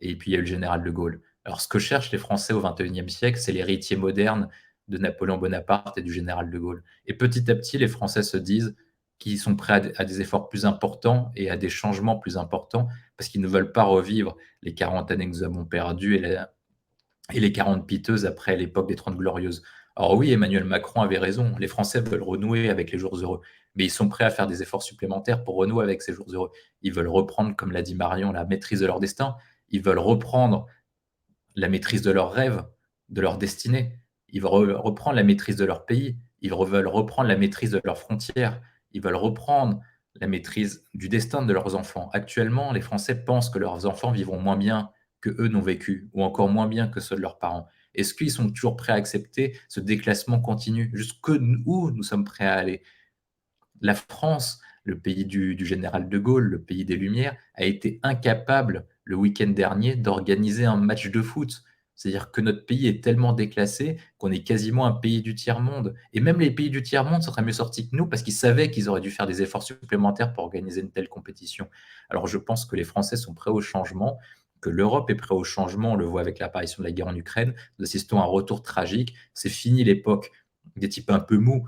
et puis il y a eu le général de Gaulle. Alors, ce que cherchent les Français au XXIe siècle, c'est l'héritier moderne de Napoléon Bonaparte et du général de Gaulle. Et petit à petit, les Français se disent qu'ils sont prêts à des efforts plus importants et à des changements plus importants, parce qu'ils ne veulent pas revivre les 40 années que nous avons perdues et les 40 piteuses après l'époque des 30 glorieuses. Alors oui, Emmanuel Macron avait raison, les Français veulent renouer avec les jours heureux, mais ils sont prêts à faire des efforts supplémentaires pour renouer avec ces jours heureux. Ils veulent reprendre, comme l'a dit Marion, la maîtrise de leur destin, ils veulent reprendre la maîtrise de leurs rêves, de leur destinée, ils veulent reprendre la maîtrise de leur pays, ils veulent reprendre la maîtrise de leurs frontières, ils veulent reprendre la maîtrise du destin de leurs enfants. Actuellement, les Français pensent que leurs enfants vivront moins bien que eux n'ont vécu, ou encore moins bien que ceux de leurs parents. Est-ce qu'ils sont toujours prêts à accepter ce déclassement continu? Jusqu'où nous sommes prêts à aller? La France, le pays du général de Gaulle, le pays des Lumières, a été incapable le week-end dernier d'organiser un match de foot. C'est-à-dire que notre pays est tellement déclassé qu'on est quasiment un pays du tiers-monde. Et même les pays du tiers-monde seraient mieux sortis que nous parce qu'ils savaient qu'ils auraient dû faire des efforts supplémentaires pour organiser une telle compétition. Alors je pense que les Français sont prêts au changement, que l'Europe est prête au changement. On le voit avec l'apparition de la guerre en Ukraine. Nous assistons à un retour tragique. C'est fini l'époque des types un peu mous.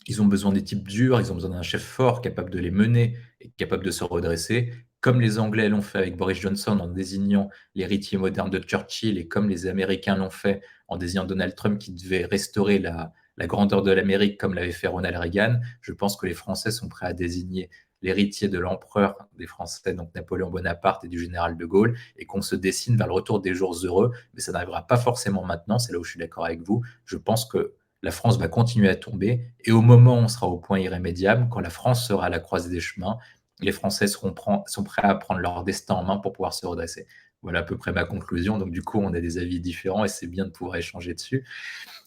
Ils ont besoin des types durs, ils ont besoin d'un chef fort, capable de les mener et capable de se redresser, comme les Anglais l'ont fait avec Boris Johnson en désignant l'héritier moderne de Churchill et comme les Américains l'ont fait en désignant Donald Trump qui devait restaurer la grandeur de l'Amérique comme l'avait fait Ronald Reagan. Je pense que les Français sont prêts à désigner l'héritier de l'empereur des Français, donc Napoléon Bonaparte et du général de Gaulle, et qu'on se dessine vers le retour des jours heureux, mais ça n'arrivera pas forcément maintenant, c'est là où je suis d'accord avec vous. Je pense que la France va continuer à tomber, et au moment où on sera au point irrémédiable, quand la France sera à la croisée des chemins, les Français sont prêts à prendre leur destin en main pour pouvoir se redresser. Voilà à peu près ma conclusion. Donc du coup, on a des avis différents et c'est bien de pouvoir échanger dessus.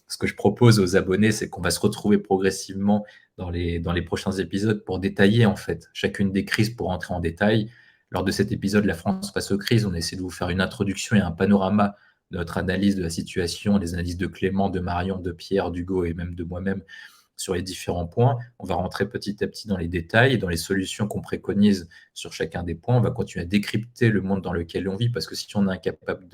Ce que je propose aux abonnés, c'est qu'on va se retrouver progressivement dans les prochains épisodes pour détailler en fait chacune des crises, pour entrer en détail. Lors de cet épisode, La France face aux crises, on essaie de vous faire une introduction et un panorama de notre analyse de la situation, des analyses de Clément, de Marion, de Pierre, d'Hugo et même de moi-même sur les différents points. On va rentrer petit à petit dans les détails, dans les solutions qu'on préconise sur chacun des points. On va continuer à décrypter le monde dans lequel on vit, parce que si on est incapable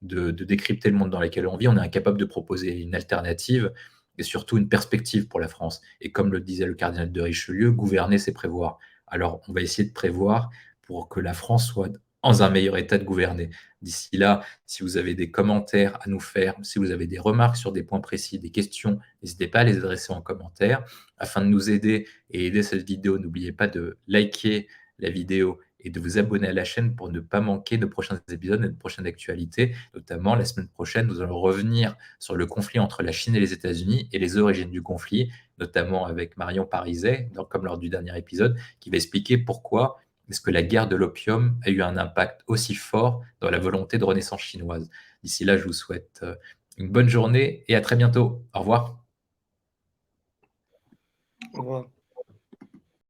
de décrypter le monde dans lequel on vit, on est incapable de proposer une alternative et surtout une perspective pour la France. Et comme le disait le cardinal de Richelieu, gouverner, c'est prévoir. Alors, on va essayer de prévoir pour que la France soit dans un meilleur état de gouverner. D'ici là, si vous avez des commentaires à nous faire, si vous avez des remarques sur des points précis, des questions, n'hésitez pas à les adresser en commentaire. Afin de nous aider et aider cette vidéo, n'oubliez pas de liker la vidéo et de vous abonner à la chaîne pour ne pas manquer de prochains épisodes et de prochaines actualités. Notamment, la semaine prochaine, nous allons revenir sur le conflit entre la Chine et les États-Unis et les origines du conflit, notamment avec Marion Pariset, comme lors du dernier épisode, qui va expliquer pourquoi est-ce que la guerre de l'opium a eu un impact aussi fort dans la volonté de renaissance chinoise. D'ici là, je vous souhaite une bonne journée et à très bientôt. Au revoir. Au revoir.